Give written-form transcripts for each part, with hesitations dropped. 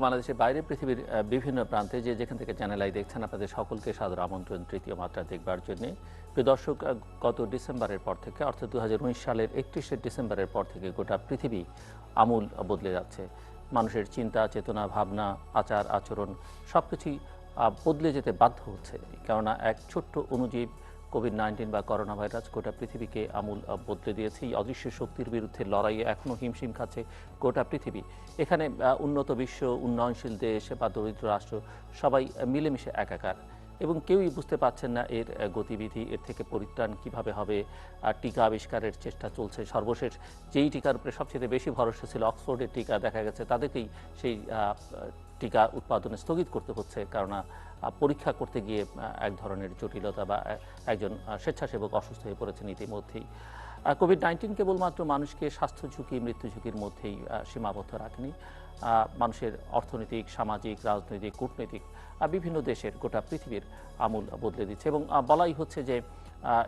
বাংলাদেশের বাইরে পৃথিবীর বিভিন্ন প্রান্তে যেখান থেকে চ্যানেল আই দেখছেন আপনাদের সকলকে সাদর আমন্ত্রণ তৃতীয় মাত্রা দেখবার জন্য। প্রিয় দর্শক, গত ডিসেম্বরের পর থেকে অর্থাৎ 2019 সালের 31শে ডিসেম্বরের পর থেকে গোটা পৃথিবী আমূল বদলে যাচ্ছে। মানুষের চিন্তা চেতনা ভাবনা আচার আচরণ সবকিছুই বদলে যেতে বাধ্য হচ্ছে, কেননা এক ছোট্ট অণুজীব কোভিড-19 বা করোনা ভাইরাস গোটা পৃথিবীকে আমূল বদলে দিয়েছে। এই অদৃশ্য শক্তির বিরুদ্ধে লড়াইয়ে এখনও হিমশিম খাচ্ছে গোটা পৃথিবী। এখানে উন্নত বিশ্ব, উন্নয়নশীল দেশ বা দরিদ্র রাষ্ট্র সবাই মিলেমিশে একাকার, এবং কেউই বুঝতে পারছেন না এর গতিবিধি, এর থেকে পরিত্রাণ কিভাবে হবে। টিকা আবিষ্কারের চেষ্টা চলছে। সর্বশেষ যেই টিকার উপরে সবচেয়ে বেশি ভরসা ছিল অক্সফোর্ডের টিকা, দেখা গেছে তাদেরকেই সেই টিকা উৎপাদনে স্থগিত করতে হচ্ছে, কারণ পরীক্ষা করতে গিয়ে এক ধরনের জটিলতা বা একজন স্বেচ্ছাসেবক অসুস্থ হয়ে পড়েছেন ইতিমধ্যেই। কোভিড-19 কেবলমাত্র মানুষকে স্বাস্থ্য ঝুঁকি মৃত্যু ঝুঁকির মধ্যেই সীমাবদ্ধ রাখেনি। মানুষের অর্থনৈতিক সামাজিক রাজনৈতিক কূটনৈতিক বিভিন্ন দেশের গোটা পৃথিবীর আমূল বদলে দিচ্ছে, এবং বলাই হচ্ছে যে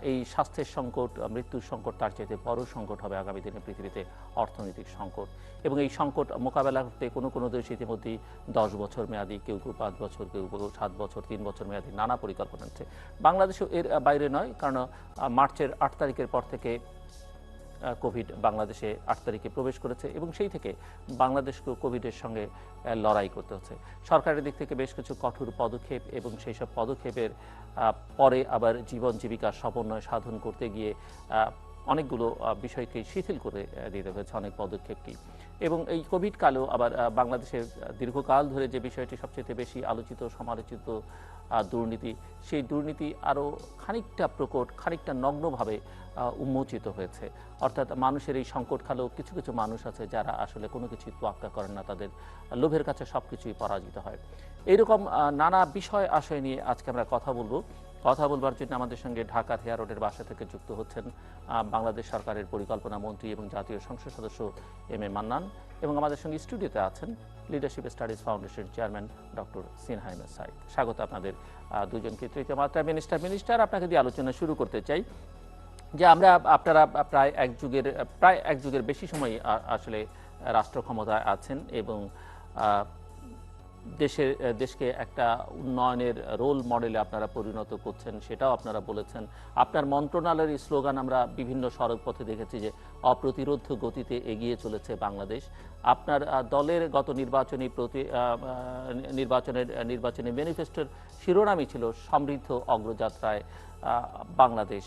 এই স্বাস্থ্যের সংকট মৃত্যুর সংকট তার চাইতে বড় সংকট হবে আগামী দিনে পৃথিবীতে অর্থনৈতিক সংকট। এবং এই সংকট মোকাবেলা করতে কোনো দেশ ইতিমধ্যেই 10 বছর মেয়াদী, কেউ 5 বছর, কেউ 7 বছর, 3 বছর মেয়াদী নানা পরিকল্পনা নিচ্ছে। বাংলাদেশও এর বাইরে নয়, কারণ মার্চের 8 তারিখের পর থেকে কোভিড বাংলাদেশে 8 তারিখে প্রবেশ করেছে, এবং সেই থেকে বাংলাদেশকে কোভিডের সঙ্গে লড়াই করতে হচ্ছে। সরকারের দিক থেকে বেশ কিছু কঠোর পদক্ষেপ, এবং সেই সব পদক্ষেপের পরে আবার জীবন জীবিকার সমন্বয় সাধন করতে গিয়ে অনেকগুলো বিষয়কে শিথিল করে দিতে হয়েছে, অনেক পদক্ষেপকেই। এবং এই কোভিড কালেও আবার বাংলাদেশের দীর্ঘকাল ধরে যে বিষয়টি সবচেয়ে বেশি আলোচিত সমালোচিত দুর্নীতি, সেই দুর্নীতি আরও খানিকটা প্রকট, খানিকটা নগ্নভাবে উন্মোচিত হয়েছে। অর্থাৎ মানুষের এই সংকটকালেও কিছু কিছু মানুষ আছে যারা আসলে কোনো কিছুই তোয়াক্কা করেন না, তাদের লোভের কাছে সব কিছুই পরাজিত হয়। এইরকম নানা বিষয় আশয় নিয়ে আজকে আমরা কথা বলবার জন্য আমাদের সঙ্গে ঢাকা থেয়া রোডের বাসা থেকে যুক্ত হচ্ছেন বাংলাদেশ সরকারের পরিকল্পনা মন্ত্রী এবং জাতীয় সংসদ সদস্য এম এ মান্নান, এবং আমাদের সঙ্গে স্টুডিওতে আছেন leadership studies foundation chairman doctor Sinha Ahmed Sayeed. স্বাগত আপনাদের দুজনকে তৃতীয় মাত্রায়। মিনিস্টার, আপনাকে দিয়ে আলোচনা শুরু করতে চাই যে আপনারা প্রায় এক যুগের বেশি সময় আসলে রাষ্ট্র ক্ষমতায় আছেন, এবং দেশকে একটা উন্নয়নের রোল মডেলে আপনারা পরিণত করছেন, সেটাও আপনারা বলেছেন। আপনার মন্ত্রণালয়ের স্লোগান আমরা বিভিন্ন সড়কপথে দেখেছি যে অপ্রতিরোধ গতিতে এগিয়ে চলেছে বাংলাদেশ। আপনার দলের গত নির্বাচনী ম্যানিফেস্টোর শিরোনামই ছিল সমৃদ্ধ অগ্রযাত্রায় বাংলাদেশ।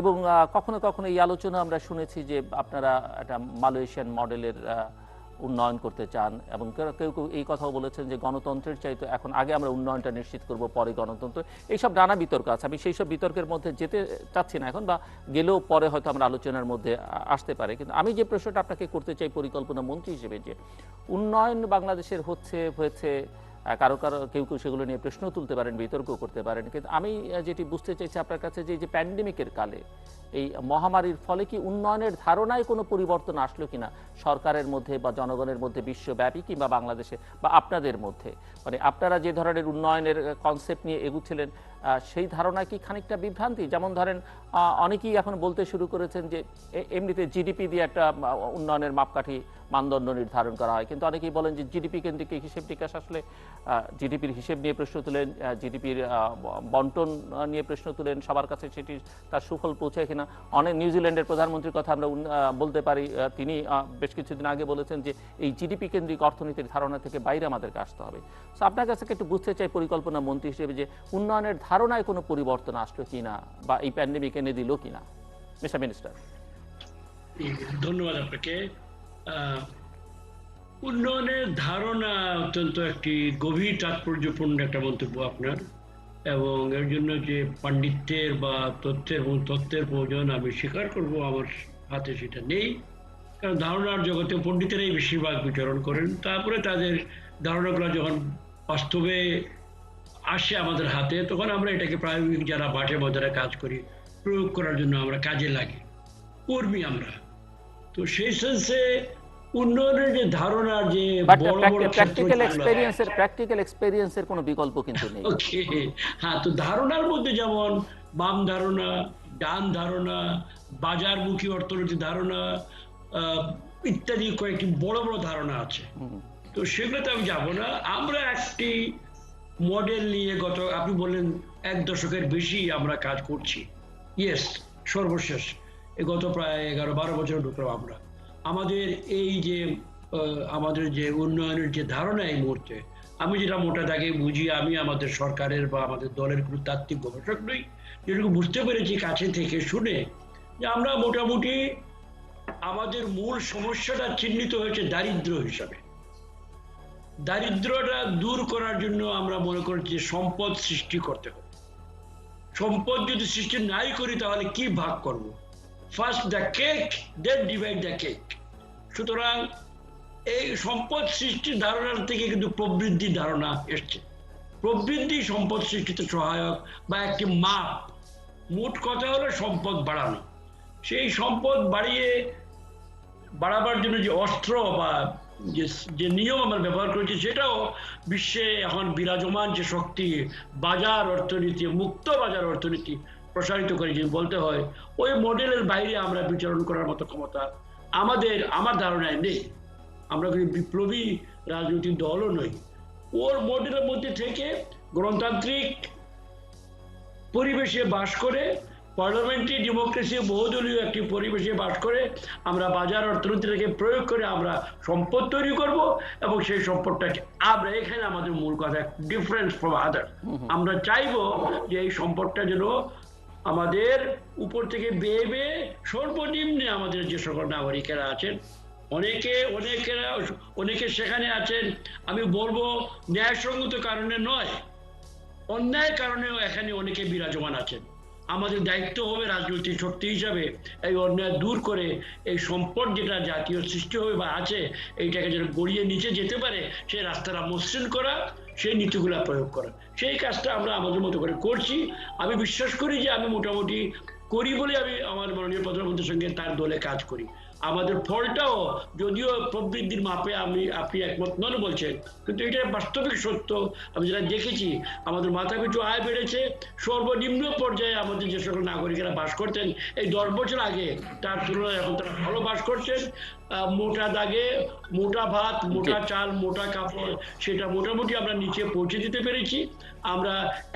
এবং কখনো কখনো এই আলোচনা আমরা শুনেছি যে আপনারা একটা মালয়েশিয়ান মডেলের উন্নয়ন করতে চান, এবং কেউ কেউ এই কথাও বলেছেন যে গণতন্ত্রের চাইতে এখন আগে আমরা উন্নয়নটা নিশ্চিত করব, পরে গণতন্ত্র। এইসব নানা বিতর্ক আছে, আমি সেই সব বিতর্কের মধ্যে যেতে চাচ্ছি না এখন, বা গেলেও পরে হয়তো আমরা আলোচনার মধ্যে আসতে পারে। কিন্তু আমি যে প্রশ্নটা আপনাকে করতে চাই পরিকল্পনা মন্ত্রী হিসেবে, যে উন্নয়ন বাংলাদেশের হয়েছে কারো কেউ সেগুলো নিয়ে প্রশ্ন তুলতে পারেন, বিতর্ক করতে পারেন, কিন্তু আমি যেটি বুঝতে চাইছি আপনার কাছে যে প্যান্ডেমিকের কালে এই মহামারীর ফলে কি উন্নয়নের ধারণায় কোনো পরিবর্তন আসলো কিনা সরকারের মধ্যে বা জনগণের মধ্যে, বিশ্বব্যাপী কিংবা বাংলাদেশে বা আপনাদের মধ্যে? মানে আপনারা যে ধরনের উন্নয়নের কনসেপ্ট নিয়ে এগুচ্ছিলেন সেই ধারণা কি খানিকটা বিভ্রান্তি? যেমন ধরেন অনেকেই এখন বলতে শুরু করেছেন যে এমনিতে জিডিপি দিয়ে একটা উন্নয়নের মাপকাঠি মানদণ্ড নির্ধারণ করা হয়, কিন্তু অনেকেই বলেন যে জিডিপি কেন্দ্রিক হিসেব নিকাশ আসলে জিডিপির হিসেব নিয়ে প্রশ্ন তুলেন, জিডিপির বন্টন নিয়ে প্রশ্ন তুলেন, সবার কাছে সেটি তার সুফল পৌঁছায় কিনা। অনেক নিউজিল্যান্ডের প্রধানমন্ত্রীর কথা আমরা বলতে পারি, তিনি বেশ কিছুদিন আগে বলেছেন যে এই জিডিপি কেন্দ্রিক অর্থনীতির ধারণা থেকে বাইরে আমাদেরকে আসতে হবে। সো আপনার কাছে একটু বুঝতে চাই পরিকল্পনা মন্ত্রী হিসেবে যে উন্নয়নের ধারণায় কোনো পরিবর্তন আসলো কিনা, বা এই প্যান্ডেমিক এনে দিল কিনা। Mister minister. ধন্যবাদ আপনাকে। উন্নয়নের ধারণা অত্যন্ত একটি গভীর তাৎপর্যপূর্ণ একটা মন্তব্য আপনার, এবং এর জন্য যে পাণ্ডিত্যের বা তথ্যের প্রয়োজন আমি স্বীকার করব, আমার হাতে সেটা নেই। কারণ ধারণার জগতে পণ্ডিতেরাই বেশিরভাগ বিচরণ করেন, তারপরে তাদের ধারণাগুলো যখন বাস্তবে আসে আমাদের হাতে, তখন আমরা এটাকে প্রায়োগিক যারা মাঠে ময়দানে কাজ করি প্রয়োগ করার জন্য আমরা কাজে লাগি, কর্মী আমরা। তো সেই সেন্সে উন্নয়নের যে ধারণা, যে প্র্যাকটিক্যাল এক্সপেরিয়েন্সের কোনো বিকল্প কিন্তু নেই। হ্যাঁ, তো ধারণার মধ্যে যেমন বাম ধারণা, ডান ধারণা, বাজারমুখী অর্থনীতি ধারণা ইত্যাদি কয়েকটি বড় বড় ধারণা আছে। তো সেগুলোতে আমি যাব না। আমরা একটি মডেল নিয়ে আপনি বললেন 1 দশকের বেশি আমরা কাজ করছি। ইয়েস, সর্বশেষ গত প্রায় 11-12 বছর ঢুকলাম আমরা। আমাদের এই যে আমাদের যে উন্নয়নের যে ধারণা এই মুহূর্তে, আমি যেটা মোটা দাগে বুঝি, আমি আমাদের সরকারের বা আমাদের দলের কোনো তাত্ত্বিক গবেষক নই, যেটুকু বুঝতে পেরেছি কাছে থেকে শুনে, যে আমরা মোটামুটি আমাদের মূল সমস্যাটা চিহ্নিত হয়েছে দারিদ্র্য হিসাবে। দারিদ্র্যটা দূর করার জন্য আমরা মনে করছি যে সম্পদ সৃষ্টি করতে হবে। সম্পদ যদি সৃষ্টি নাই করি তাহলে কি ভাগ করব? First the cake, then divide the cake. সুতরাং এই সম্পদ সৃষ্টির ধারণার থেকে কিন্তু প্রবৃদ্ধির ধারণা এসছে। প্রবৃদ্ধি সম্পদ সৃষ্টিতে সহায়ক বা একটি মাপ। মোট কথা হলো সম্পদ বাড়ানো। সেই সম্পদ বাড়াবার জন্য যে অস্ত্র বা যে নিয়ম আমরা ব্যবহার করেছি, সেটাও বিশ্বে এখন বিরাজমান যে শক্তি, বাজার অর্থনীতি, মুক্ত বাজার অর্থনীতি প্রসারিত করে যে বলতে হয়, ওই মডেলের বাইরে আমরা বিচরণ করার মতো ক্ষমতা আমার ধারণায় নেই। আমরা কোনো বিপ্লবী রাজনৈতিক দলও নই। ওর মডেলের মধ্যে থেকে গণতান্ত্রিক পরিবেশে বাস করে, পার্লামেন্টারি ডেমোক্রেসি বহুদলীয় একটি পরিবেশে বাস করে আমরা বাজার অর্থনীতিটাকে প্রয়োগ করে আমরা সম্পদ তৈরি করব, এবং সেই সম্পদটাকে আমরা, এখানে আমাদের মূল কথা ডিফারেন্স ফ্রম আদার, আমরা চাইবো যে এই সম্পদটা যেন আমাদের উপর থেকে বেয়ে বেয়ে সর্বনিম্নে আমাদের যে সকল নাগরিকেরা আছেন, অনেকে সেখানে আছেন, আমি বলবো ন্যায়সঙ্গত কারণে নয়, অন্যায় কারণেও এখানে অনেকে বিরাজমান আছেন। আমাদের দায়িত্ব হবে রাজনৈতিক শক্তি হিসাবে এই অন্যায় দূর করে এই সম্পদ যেটা জাতীয় সৃষ্টি হবে বা আছে, এইটাকে যেন গড়িয়ে নিচে যেতে পারে সেই রাস্তাটা মসৃণ করা, সেই নীতিগুলা প্রয়োগ করা। সেই কাজটা আমরা আমাদের মতো করে করছি। আমি বিশ্বাস করি যে আমি মোটামুটি করি বলে আমি আমার মাননীয় প্রধানমন্ত্রীর সঙ্গে তার দলে কাজ করি। আমাদের ফলটাও যদিও প্রবৃদ্ধির মাপে আপনি একমত নন বলছেন, কিন্তু এটা বাস্তবিক সত্য। আমি যেটা দেখেছি, আমাদের মাথাপিছু আয় বেড়েছে। সর্বনিম্ন পর্যায়ে আমাদের যে সকল নাগরিকেরা বাস করতেন এই 10 বছর আগে, তার তুলনায় এখন তারা ভালো বাস করছেন। মোটা দাগে মোটা ভাত, মোটা চাল, মোটা কাপড়, সেটা মোটামুটি আমরা নিচে পৌঁছে দিতে পেরেছি। আমরা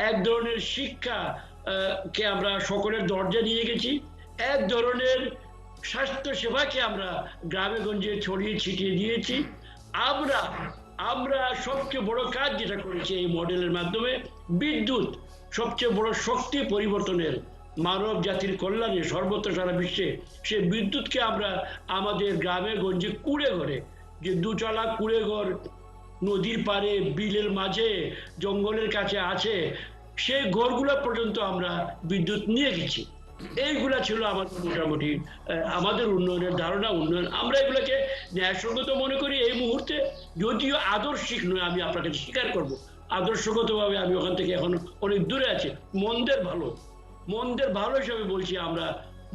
এক ধরনের শিক্ষা কে আমরা সকলের দরজা নিয়ে গেছি। এক ধরনের স্বাস্থ্য সেবাকে আমরা গ্রামে গঞ্জে ছড়িয়ে ছিটিয়ে দিয়েছি। আমরা সবচেয়ে বড় কাজ যেটা করেছি এই মডেলের মাধ্যমে, বিদ্যুৎ সবচেয়ে বড় শক্তি পরিবর্তনের, মানব জাতির কল্যাণে সর্বত্র সারা বিশ্বে, সে বিদ্যুৎকে আমরা আমাদের গ্রামে গঞ্জে কুড়ে ঘরে, যে দুচালা কুড়ে ঘর নদীর পাড়ে, বিলের মাঝে, জঙ্গলের কাছে আছে, সেই ঘরগুলো পর্যন্ত আমরা বিদ্যুৎ নিয়ে গেছি। এইগুলা ছিল আমাদের মোটামুটি আমাদের উন্নয়নের ধারণা। আমরা এগুলোকে ন্যায়সঙ্গত মনে করি এই মুহূর্তে, যদিও আদর্শিক নয়। আমি আপনাকে স্বীকার করব, আদর্শগতভাবে আমি ওখান থেকে এখন অনেক দূরে আছি। মন্দের ভালো হিসাবে বলছি, আমরা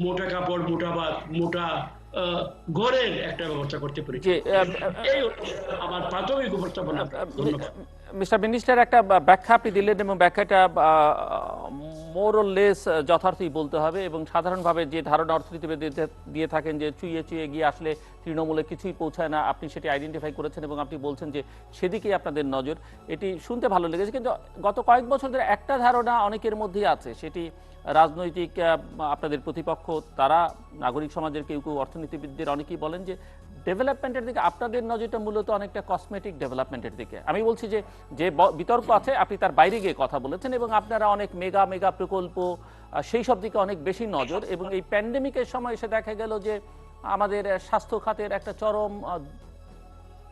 মোটা কাপড়, মোটা ভাত, মোটা ঘরের একটা ব্যবস্থা করতে পেরেছি। এই আমার প্রাথমিক উপস্থাপনা। ধন্যবাদ। মিস্টার মিনিস্টার, একটা ব্যাখ্যা আপনি দিলেন এবং ব্যাখ্যাটা মোর অর লেস যথার্থই বলতে হবে। এবং সাধারণভাবে যে ধারণা অর্থনীতিবিদ দিয়ে থাকেন যে চুইয়ে চুইয়ে গিয়ে আসলে তৃণমূলে কিছুই পৌঁছায় না, আপনি সেটি আইডেন্টিফাই করেছেন এবং আপনি বলছেন যে সেদিকেই আপনাদের নজর। এটি শুনতে ভালো লেগেছে। কিন্তু গত কয়েক বছর ধরে একটা ধারণা অনেকের মধ্যেই আছে, সেটি রাজনৈতিক আপনাদের প্রতিপক্ষ, তারা নাগরিক সমাজের কেউ কেউ, অর্থনীতিবিদদের অনেকেই বলেন যে ডেভেলপমেন্টের দিকে আপনাদের নজরটা মূলত অনেকটা কসমেটিক ডেভেলপমেন্টের দিকে। আমি বলছি যে যে বিতর্ক আছে আপনি তার বাইরে গিয়ে কথা বলেছেন এবং আপনারা অনেক মেগা মেগা প্রকল্প, সেই সব দিকে অনেক বেশি নজর। এবং এই প্যান্ডেমিকের সময় এসে দেখা গেল যে আমাদের স্বাস্থ্য খাতের একটা চরম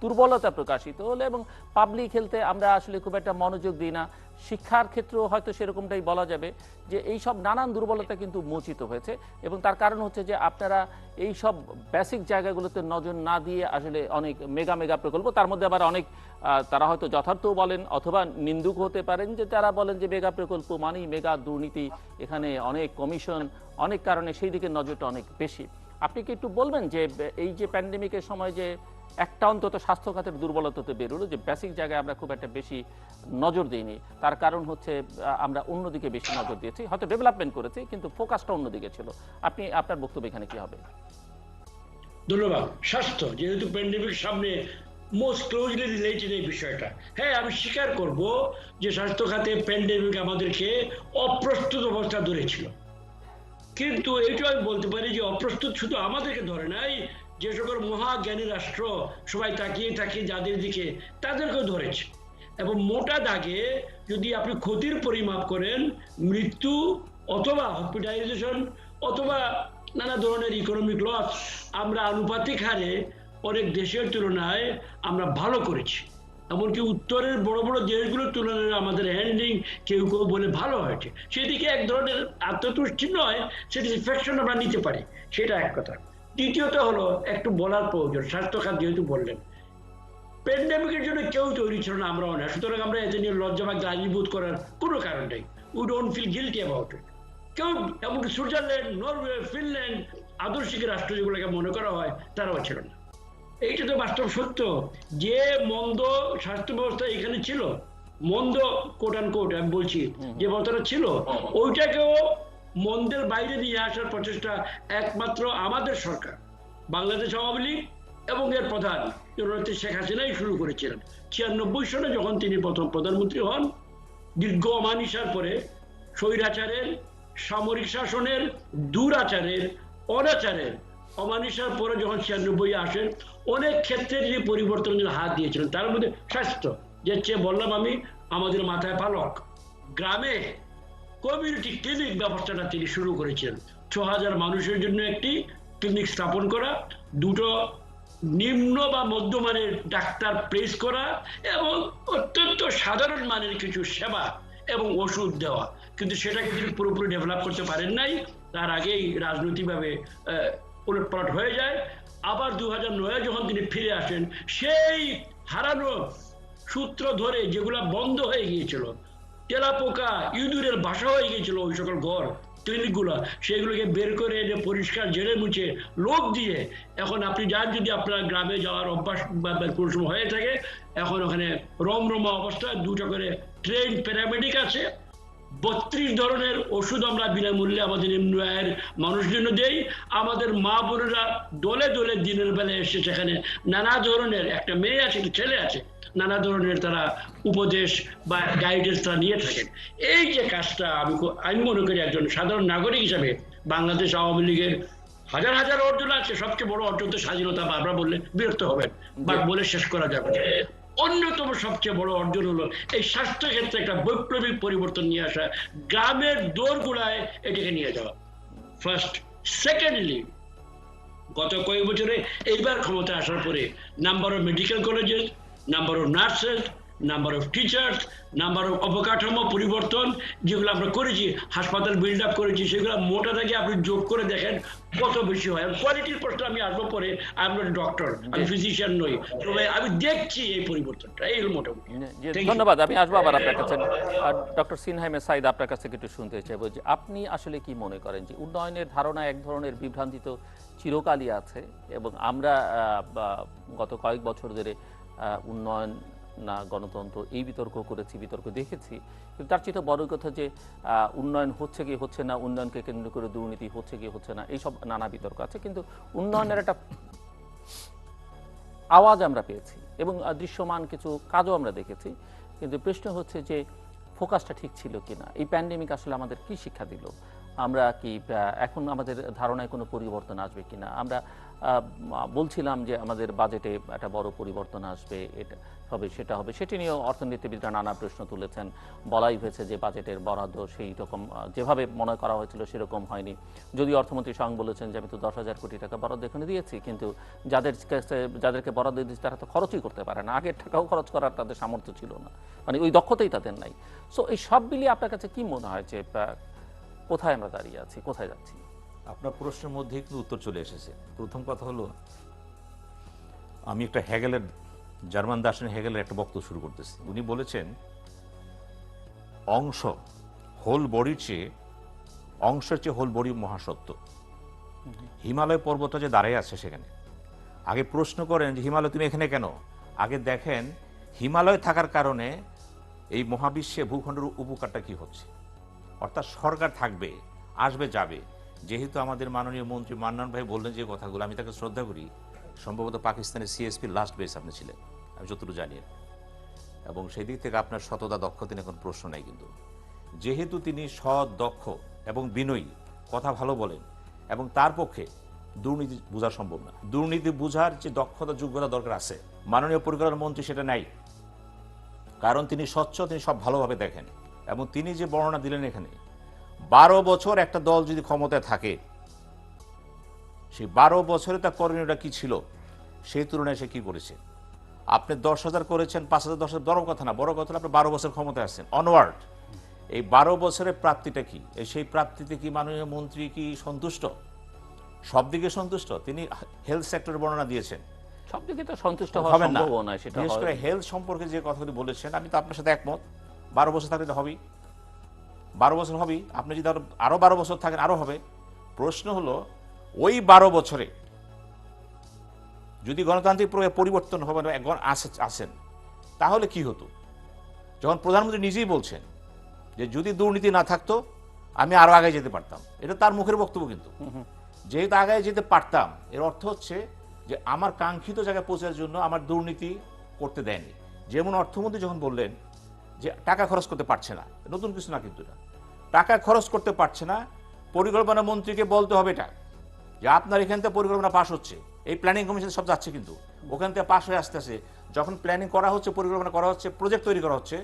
দুর্বলতা প্রকাশিত হলো এবং পাবলিক হেলথে আমরা আসলে খুব একটা মনোযোগ দিই না। শিক্ষার ক্ষেত্রেও হয়তো সেরকমটাই বলা যাবে যে এই সব নানান দুর্বলতা কিন্তু মোচিত হয়েছে। এবং তার কারণ হচ্ছে যে আপনারা এই সব বেসিক জায়গাগুলোতে নজর না দিয়ে আসলে অনেক মেগা মেগা প্রকল্প, তার মধ্যে আবার অনেক তারা হয়তো যথার্থও বলেন অথবা নিন্দুক হতে পারেন, যে তারা বলেন যে মেগা প্রকল্প মানেই মেগা দুর্নীতি, এখানে অনেক কমিশন, অনেক কারণে সেই দিকে নজরটা অনেক বেশি। আপনি কি একটু বলবেন যে এই যে প্যান্ডেমিকের সময় যে একটা অন্তত স্বাস্থ্য খাতের দুর্বলতাতে বেরোলো, যে বেসিক জায়গায় আমরা খুব একটা বেশি নজর দিইনি, তার কারণ হচ্ছে আমরা অন্যদিকে বেশি নজর দিয়েছি, হয়তো ডেভেলপমেন্ট করেছি কিন্তু ফোকাসটা অন্যদিকে ছিল। আপনার বক্তব্য এখানে কি হবে? ধন্যবাদ। স্বাস্থ্য, যেহেতু প্যান্ডেমিক সামনে মোস্ট ক্লোজলি রিলেটেড এই বিষয়টা। হ্যাঁ, আমি স্বীকার করব যে স্বাস্থ্য খাতে প্যান্ডেমিক আমাদেরকে অপ্রস্তুত অবস্থা ধরেছিল, কিন্তু এইটা আমি বলতে পারি যে অপ্রস্তুত শুধু আমাদেরকে ধরে নাই, যে সকল মহাজ্ঞানী রাষ্ট্র সবাই তাকিয়ে তাকিয়ে যাদের দিকে, তাদেরকেও ধরেছে। এবং মোটা দাগে যদি আপনি ক্ষতির পরিমাপ করেন, মৃত্যু অথবা হসপিটালাইজেশন অথবা নানা ধরনের ইকোনমিক লস, আমরা আনুপাতিক হারে অনেক দেশের তুলনায় আমরা ভালো করেছি। এমনকি উত্তরের বড় বড় দেশগুলোর তুলনায় আমাদের হ্যান্ডিং কেউ কেউ বলে ভালো হয়েছে। সেদিকে এক ধরনের আত্মতুষ্টি নয়, স্যাটিসফ্যাকশন আমরা নিতে পারি, সেটা এক কথা। দ্বিতীয়ত হলো একটু বলার প্রয়োজন, স্বাস্থ্যখাত যেহেতু বললেন, প্যান্ডেমিকের জন্য কেউ তৈরি ছিল না, আমরাও না, সুতরাং আমরা এতে নিয়ে লজ্জা বা গ্লানিবোধ করার কোনো কারণ নেই। We don't feel guilty about it. কেউ, এমনকি সুইজারল্যান্ড, নরওয়ে, ফিনল্যান্ড, আদর্শিক রাষ্ট্র যেগুলোকে মনে করা হয়, তারাও ছিল না। এইটা তো বাস্তব সত্য। যে মন্দ স্বাস্থ্য ব্যবস্থা এখানে ছিল, মন্দ কোট অ্যান্ড কোট আমি বলছি, যে ব্যবস্থাটা ছিল, ওইটাকেও মন্দের বাইরে নিয়ে আসার প্রচেষ্টা একমাত্র আমাদের সরকার, বাংলাদেশ আওয়ামী লীগ এবং এর প্রধান জননেত্রী শেখ হাসিনাই শুরু করেছিলেন। 96 সালে যখন তিনি প্রথম প্রধানমন্ত্রী হন, দীর্ঘ অমানিসার পরে, স্বৈরাচারের, সামরিক শাসনের, দুরাচারের, অনাচারের অমানিসার পরে যখন 96 আসেন, অনেক ক্ষেত্রে তিনি পরিবর্তনের হাত দিয়েছিলেন। তার মধ্যে স্বাস্থ্য, যে চেয়ে বললাম আমি, আমাদের মাথায় পালক, গ্রামে কমিউনিটি ক্লিনিক ব্যবস্থাটা তিনি শুরু করেছিলেন। 6000 মানুষের জন্য একটি ক্লিনিক স্থাপন করা, দুটো নিম্ন বা মধ্যমানের ডাক্তার প্লেস করা এবং অত্যন্ত সাধারণ মানের কিছু সেবা এবং ওষুধ দেওয়া। কিন্তু সেটাকে তিনি পুরোপুরি ডেভেলপ করতে পারেন নাই। তার আগেই রাজনৈতিকভাবে উলটপালট হয়ে যায়। আবার 2009 যখন তিনি ফিরে আসেন, সেই হারানো সূত্র ধরে যেগুলা বন্ধ হয়ে গিয়েছিল, তেলাপোকা ইঁদুরের বাসা হয়ে গিয়েছিল ওই সকল ঘর, ক্লিনিকগুলো, সেগুলোকে বের করে এনে পরিষ্কার ঝেড়ে মুছে লোক দিয়ে, এখন আপনি যান, যদি আপনার গ্রামে যাওয়ার অভ্যাস বা কোনো সময় হয়ে থাকে, এখন ওখানে রমরমা অবস্থায় দুটো করে ট্রেন প্যারামেডিক আছে, 32 ধরনের ওষুধ আমরা বিনামূল্যে আমাদের নিম্ন আয়ের মানুষের জন্য দেই। আমাদের মা বোনেরা দলে দলে দিনের বেলায় এসে সেখানে নানা ধরনের, একটা মেয়ে আছে, একটা ছেলে আছে, নানা ধরনের তারা উপদেশ বা গাইডেন্স তারা নিয়ে থাকেন। এই যে কাজটা আমি মনে করি একজন সাধারণ নাগরিক হিসাবে, বাংলাদেশ আওয়ামী লীগের হাজার হাজার অর্জন আছে, সবচেয়ে বড় অর্জন তো স্বাধীনতা, বারবার বললে বিরক্ত হবেন বা বলে শেষ করা যাবে না। অন্যতম সবচেয়ে বড় অর্জন হলো এই স্বাস্থ্য ক্ষেত্রে একটা বৈপ্লবিক পরিবর্তন নিয়ে আসা, গ্রামের দোরগোড়ায় এটাকে নিয়ে যাওয়া, ফার্স্ট। সেকেন্ডলি, গত কয়েক বছরে এইবার ক্ষমতা আসার পরে number of medical colleges, number of nurses, number of teachers, number of অবকাঠামো পরিবর্তন যেগুলো আমরা করেছি, হাসপাতাল বিল্ড আপ করেছি, সেগুলো মোটা থেকে আপনি যোগ করে দেখেন কত বেশি হয়। কোয়ালিটির প্রশ্ন আমি আসবো পরে, আমি ডক্টর, আমি ফিজিশিয়ান নই, তবে আমি দেখছি এই পরিবর্তনটা। এই হলো মোটামুটি। ধন্যবাদ। আমি আসবো আবার আপনার কাছে। ডক্টর সিনহা সাইদ, আপনার কাছ থেকে একটু শুনতে চাইবো যে আপনি আসলে কি মনে করেন যে উন্নয়নের ধারণা এক ধরনের বিভ্রান্তি তো চিরকালই আছে, এবং আমরা গত কয়েক বছর ধরে উন্নয়ন না গণতন্ত্র এই বিতর্ক করেছি, বিতর্ক দেখেছি, কিন্তু তার চেয়ে বড় কথা যে উন্নয়ন হচ্ছে কি হচ্ছে না, উন্নয়নকে কেন্দ্র করে দুর্নীতি হচ্ছে কি হচ্ছে না, এইসব নানা বিতর্ক আছে, কিন্তু উন্নয়নের একটা আওয়াজ আমরা পেয়েছি এবং দৃশ্যমান কিছু কাজও আমরা দেখেছি। কিন্তু প্রশ্ন হচ্ছে যে ফোকাসটা ঠিক ছিল কিনা, এই প্যান্ডেমিক আসলে আমাদের কি শিক্ষা দিল, আমরা কি এখন আমাদের ধারণায় কোনো পরিবর্তন আসবে কিনা। আমরা বলছিলাম যে আমাদের বাজেটে একটা বড় পরিবর্তন আসবে, এটা হবে সেটা হবে, সেটি নিয়েও অর্থনীতিবিদরা নানা প্রশ্ন তুলেছেন। বলাই হয়েছে যে বাজেটের বরাদ্দ সেই রকম যেভাবে মনে করা হয়েছিল সেরকম হয়নি। যদি অর্থমন্ত্রী স্বয়ং বলেছেন যে আমি তো 10,000 কোটি টাকা বরাদ্দ এখানে দিয়েছি, কিন্তু যাদেরকে বরাদ্দ দিয়েছি তারা তো খরচই করতে পারে না, আগের টাকাও খরচ করার তাদের সামর্থ্য ছিল না, মানে ওই দক্ষতাই তাদের নাই। সো এই সব মিলিয়ে আপনার কাছে কি মনে হয় যে কোথায় আমরা দাঁড়িয়ে আছি, কোথায় যাচ্ছি? আপনার প্রশ্নের মধ্যেই কিন্তু উত্তর চলে এসেছে। প্রথম কথা হলো, আমি একটা হেগেলের, জার্মান দার্শনিক হেগেলের একটা বক্তব্য শুরু করতেছি। উনি বলেছেন অংশ, হোল বডির চেয়ে, অংশের চেয়ে হোল বডি মহাসত্য। হিমালয় পর্বতটা যে দাঁড়িয়ে আছে সেখানে, আগে প্রশ্ন করেন যে হিমালয় তুমি এখানে কেন, আগে দেখেন হিমালয় থাকার কারণে এই মহাবিশ্বে ভূখণ্ডের উপকারটা কি হচ্ছে। অর্থাৎ সরকার থাকবে, আসবে যাবে। যেহেতু আমাদের মাননীয় মন্ত্রী মান্নান ভাই বললেন যে কথাগুলো, আমি তাকে শ্রদ্ধা করি, সম্ভবত পাকিস্তানের সিএসপি লাস্ট বেস আপনি ছিলেন, আমি যতটুকু জানি। এবং সেই দিক থেকে আপনার সততা দক্ষতা নিয়ে কোনো প্রশ্ন নাই। কিন্তু যেহেতু তিনি সৎ, দক্ষ এবং বিনয়ী, কথা ভালো বলেন, এবং তার পক্ষে দুর্নীতি বোঝা সম্ভব না। দুর্নীতি বোঝার যে দক্ষতা যোগ্যতা দরকার আছে, মাননীয় পরিকল্পনা মন্ত্রী সেটা নাই। কারণ তিনি স্বচ্ছ, তিনি সব ভালোভাবে দেখেন। এবং তিনি যে বর্ণনা দিলেন এখানে, 12 বছর একটা দল যদি ক্ষমতায় থাকে, সেই 12 বছরে তার করণীয়টা কি ছিল, সেই তুলনায় সে কি করেছে। আপনি 10,000 করেছেন, 5,000, 10,000 বড় কথা না। বড় কথা হলো আপনি 12 বছর ক্ষমতায় আসছেন, অনওয়ার্ড। এই 12 বছরের প্রাপ্তিটা কি? সেই প্রাপ্তিতে কি মাননীয় মন্ত্রী কি সন্তুষ্ট? সব দিকে সন্তুষ্ট? তিনি হেলথ সেক্টরের বর্ণনা দিয়েছেন, সব দিকে তো সন্তুষ্ট হওয়া হবেন না। সম্ভব নয়, সেটা বিশেষ করে হয়। হেলথ সম্পর্কে যে কথাগুলি বলেছেন, আমি তো আপনার সাথে একমত। 12 বছর থাকলে তো হবেই, 12 বছর হবেই। আপনি যদি আরো 12 বছর থাকেন, আরো হবে। প্রশ্ন হলো, ওই 12 বছরে যদি গণতান্ত্রিক প্রক্রিয়া পরিবর্তন হবে না, আসেন, তাহলে কি হতো? যখন প্রধানমন্ত্রী নিজেই বলছেন যে যদি দুর্নীতি না থাকতো আমি আরো আগে যেতে পারতাম, এটা তার মুখের বক্তব্য। কিন্তু যেহেতু আগে যেতে পারতাম, এর অর্থ হচ্ছে যে আমার কাঙ্ক্ষিত জায়গায় পৌঁছার জন্য আমার দুর্নীতি করতে দেয়নি। যেমন অর্থমন্ত্রী যখন বললেন যে টাকা খরচ করতে পারছে না, নতুন কিছু না, কিন্তু এটা টাকা খরচ করতে পারছে না, পরিকল্পনা মন্ত্রীকে বলতে হবে এটা, যে আপনার এখান থেকে পরিকল্পনা পাস হচ্ছে, এই প্ল্যানিং কমিশন সব যাচ্ছে, কিন্তু ওখান থেকে পাস হয়ে আসতেছে। যখন প্ল্যানিং করা হচ্ছে, পরিকল্পনা করা হচ্ছে, প্রজেক্ট তৈরি করা হচ্ছে,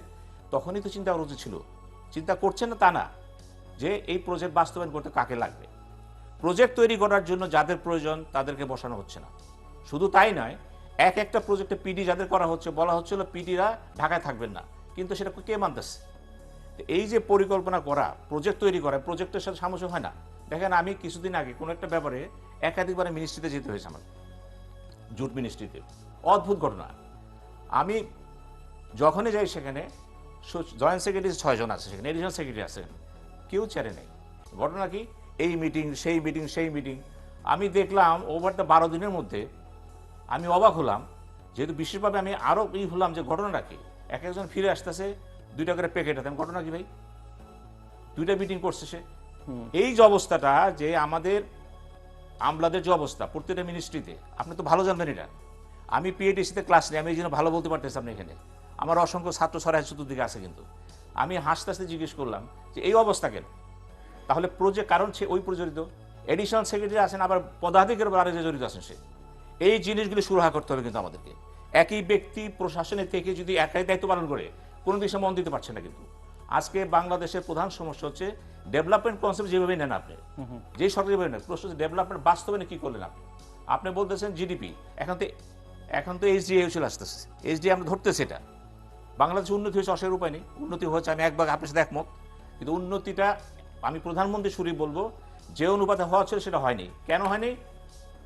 তখনই তো চিন্তা করা উচিত ছিল। চিন্তা করছেন না তা না, যে এই প্রজেক্ট বাস্তবায়ন করতে কাকে লাগবে। প্রজেক্ট তৈরি করার জন্য যাদের প্রয়োজন তাদেরকে বসানো হচ্ছে না। শুধু তাই নয়, একটা প্রজেক্টে পিডি যাদের করা হচ্ছে, বলা হচ্ছিল পিডিরা ঢাকায় থাকবেন না, কিন্তু সেটা কে মানতেছে? এই যে পরিকল্পনা করা, প্রজেক্ট তৈরি করা, প্রজেক্টের সাথে সামঞ্জস্য হয় না। দেখেন, আমি কিছুদিন আগে কোনো একটা ব্যাপারে একাধিকবার মিনিস্ট্রিতে যেতে হয়েছে আমার, জুট মিনিস্ট্রিতে। অদ্ভুত ঘটনা। আমি যখনই যাই সেখানে জয়েন্ট সেক্রেটারি 6 জন আছে, সেখানে এডিশনাল সেক্রেটারি আছেন, কেউ চেয়ারে নেই। ঘটনা কি? এই মিটিং, সেই মিটিং, সেই মিটিং। আমি দেখলাম ওভার দ্য 12 দিনের মধ্যে আমি অবাক হলাম, যেহেতু বিশেষভাবে আমি আরো হলাম যে ঘটনাটা কি। একজন ফিরে আসতেছে 2টা করে প্যাকেট হাতে। ঘটনা কি ভাই? 2টা মিটিং করছে সে। এই যে অবস্থাটা, যে আমাদের আমলাদের যে অবস্থা প্রত্যেকটা মিনিস্ট্রিতে, আপনি তো ভালো জানবেন এটা। আমি পিএটিসিতে ক্লাস নিই, আমি এই জন্য ভালো বলতে পারতেছি আপনি এখানে। আমার অসংখ্য ছাত্র ছড়ায় চতুর্দিকে আছে, কিন্তু আমি হাসতে হাসতে জিজ্ঞেস করলাম যে এই অবস্থা কেন? তাহলে প্রজেক্ট, কারণ সে ওই প্রজড়িত, এডিশনাল সেক্রেটারি আছেন, আবার পদাধিকারী আরেক জড়িত আছেন সে। এই জিনিসগুলি সুরাহা করতে হবে কিন্তু আমাদেরকে। একই ব্যক্তি প্রশাসনের থেকে যদি একাই দায়িত্ব পালন করে, কোনো দিকে মন দিতে পারছে না। কিন্তু আজকে বাংলাদেশের প্রধান সমস্যা হচ্ছে ডেভেলপমেন্ট কনসেপ্ট যেভাবে নেন আপনি, যেই সরকার যেভাবে নেন, প্রশ্ন হচ্ছে ডেভেলপমেন্ট বাস্তবায়নে কি করলেন আপনি? আপনি বলতেছেন জিডিপি, এখন তো এইচডিএ চলে আসতেছে, এইচডিএ আমরা ধরতেছি। এটা বাংলাদেশে উন্নতি হয়েছে, অসের উপায় নেই, উন্নতি হচ্ছে, আমি একবার আপনার সাথে একমত। কিন্তু উন্নতিটা আমি প্রধানমন্ত্রী সুরে বলবো, যে অনুপাতে হওয়া ছিল সেটা হয়নি। কেন হয়নি?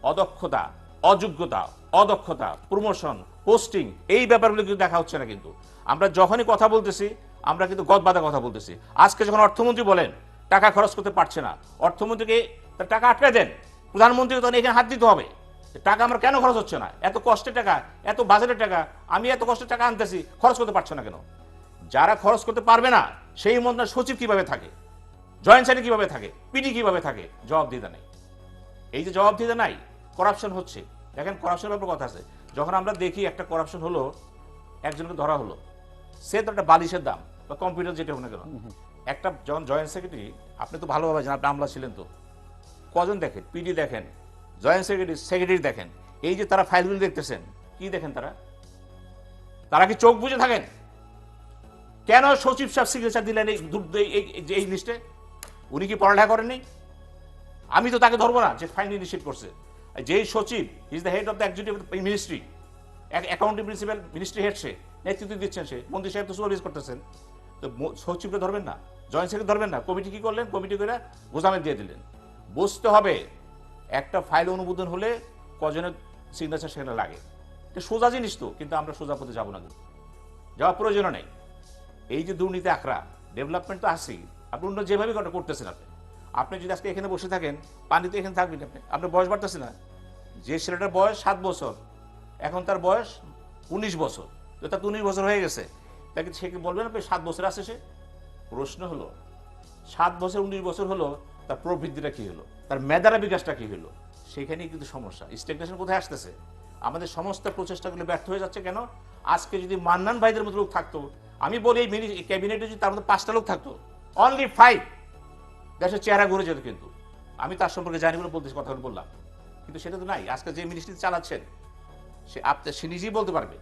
অদক্ষতা, অযোগ্যতা, অদক্ষতা, প্রমোশন, পোস্টিং, এই ব্যাপারগুলো কিন্তু দেখা হচ্ছে না। কিন্তু আমরা যখনই কথা বলতেছি, আমরা কিন্তু গদবাদা কথা বলতেছি। আজকে যখন অর্থমন্ত্রী বলেন টাকা খরচ করতে পারছে না, অর্থমন্ত্রীকে তার টাকা আটকে দেন, প্রধানমন্ত্রীকে তখন এখানে হাত দিতে হবে। টাকা আমার কেন খরচ হচ্ছে না? এত কষ্টের টাকা, এত বাজেটের টাকা, আমি এত কষ্টের টাকা আনতেছি, খরচ করতে পারছে না কেন? যারা খরচ করতে পারবে না, সেই মন্ত্রণালয়ের সচিব কিভাবে থাকে, জয়েন্ট সেক্রেটারি কিভাবে থাকে, পিডি কিভাবে থাকে? জবাবদিহিতা নেই। এই যে জবাবদিহিতা নাই, করাপশন হচ্ছে। দেখেন, করাপশনের ব্যাপারে কথা আছে। যখন আমরা দেখি একটা করাপশন হলো, একজনকে ধরা হলো, সে তো একটা বালিশের দাম বা কম্পিউটার যেটা হোক না কেন, একটা যখন জয়েন্ট সেক্রেটারি, আপনি তো ভালোভাবে জানেন, আপনি আমলা ছিলেন, তো কজন দেখেন? পিডি দেখেন, জয়েন্ট সেক্রেটারি দেখেন। এই যে তারা ফাইলগুলি দেখতেছেন, কি দেখেন? তারা কি চোখ বুঝে থাকেন? কেন সচিব সাহেব সিগনেচার দিলেন এই লিস্টে? উনি কি পড়ালেখা করেননি? আমি তো তাকে ধরবো না যে ফাইন ইনিশিয়েট করছে। যেই সচিব is the head of the executive ministry, accounting principal, ministry head, সে নেতৃত্ব দিচ্ছেন, সে মন্ত্রী সাহেব তো সুপারভাইজ করতেছেন। তো সচিবকে ধরবেন না? জয়েন্ট সেক্রেটারি ধরবেন না? কমিটি কি করলেন? কমিটি করে গোজামে দিয়ে দিলেন। বুঝতে হবে, একটা ফাইল অনুমোদন হলে কজনের সিগনেচার সেখানে লাগে। এটা সোজা জিনিস তো, কিন্তু আমরা সোজা পথে যাবো না, কিন্তু যাওয়ার প্রয়োজন নেই। এই যে দুর্নীতি আখড়া, ডেভেলপমেন্ট তো আসেই, আপনি অন্য যেভাবে করতেছেন। আপনি যদি আজকে এখানে বসে থাকেন, পানি তো এখানে থাকবেন, আপনার বয়স বাড়তেছে না। যে ছেলেটার বয়স 7 বছর, এখন তার বয়স 19 বছর, তো তার 19 বছর হয়ে গেছে, তাকে সে বলবেন আপনি 7 বছর আছে সে? প্রশ্ন হলো, 7 বছর 19 বছর হলো, তার প্রবৃদ্ধিটা কি হলো, তার মেধার বিকাশটা কি হলো? সেখানেই কিন্তু সমস্যা। স্ট্যাগনেশন কোথায় আসতেছে? আমাদের সমস্ত প্রচেষ্টাগুলো ব্যর্থ হয়ে যাচ্ছে কেন? আজকে যদি মান্নান ভাইদের মতো লোক থাকতো, আমি বলি এই ক্যাবিনেটে যদি তার মধ্যে 5টা লোক থাকতো, অনলি 5, দেশের চেহারা ঘুরে যেত। কিন্তু আমি তার সম্পর্কে জানি বলে বলতেছি, কথা বললাম, কিন্তু সেটা তো নাই। আজকে যে মিনিস্ট্রি চালাচ্ছেন সে নিজেই বলতে পারবে,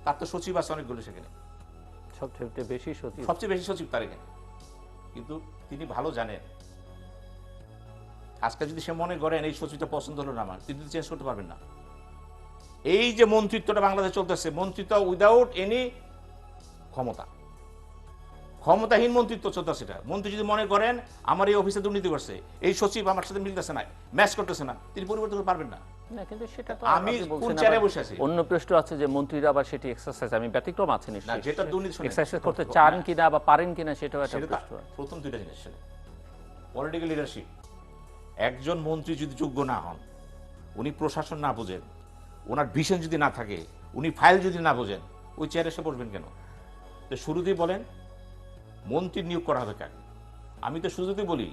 তার তো সচিব আছে অনেকগুলো, সেখানে সবচেয়ে বেশি সচিব তার এখানে। কিন্তু তিনি ভালো জানেন, আজকে যদি সে মনে করেন এই সচিবটা পছন্দ হলো না আমার, তিনি চেঞ্জ করতে পারবেন না। এই যে মন্ত্রিত্বটা বাংলাদেশে চলতেছে, মন্ত্রিত্ব উইদাউট এনি ক্ষমতাহীন মন্ত্রিত্ব চলতেছে। সেটা মন্ত্রী যদি মনে করেন আমার এই অফিসে দুর্নীতি করছে, এই সচিব আমার সাথে মিলতেছে না, ম্যাচ করতেছে না, তিনি পরিবর্তন করতে পারবেন না। কিন্তু সেটা তো আমি কোন চেয়ারে বসে আছি, অন্য প্রশ্ন আছে যে মন্ত্রীরা আবার সেটি এক্সারসাইজ, আমি ব্যতিক্রম আছে না নিশ্চয়ই, যেটা দুর্নীতি এক্সারসাইজ করতে চান কিনা বা পারেন কিনা সেটাও একটা প্রশ্ন। প্রথম দুইটা জিনিস, পলিটিক্যাল লিডারশিপ। একজন মন্ত্রী যদি যোগ্য না হন, উনি প্রশাসন না বোঝেন, ওনার ভিশন যদি না থাকে, উনি ফাইল যদি না বোঝেন, ওই চেয়ারে এসে বসবেন কেন? তো শুরুতেই বলেন মন্ত্রী নিয়োগ করা হবে কেন? আমি তো শুরুতেই বলি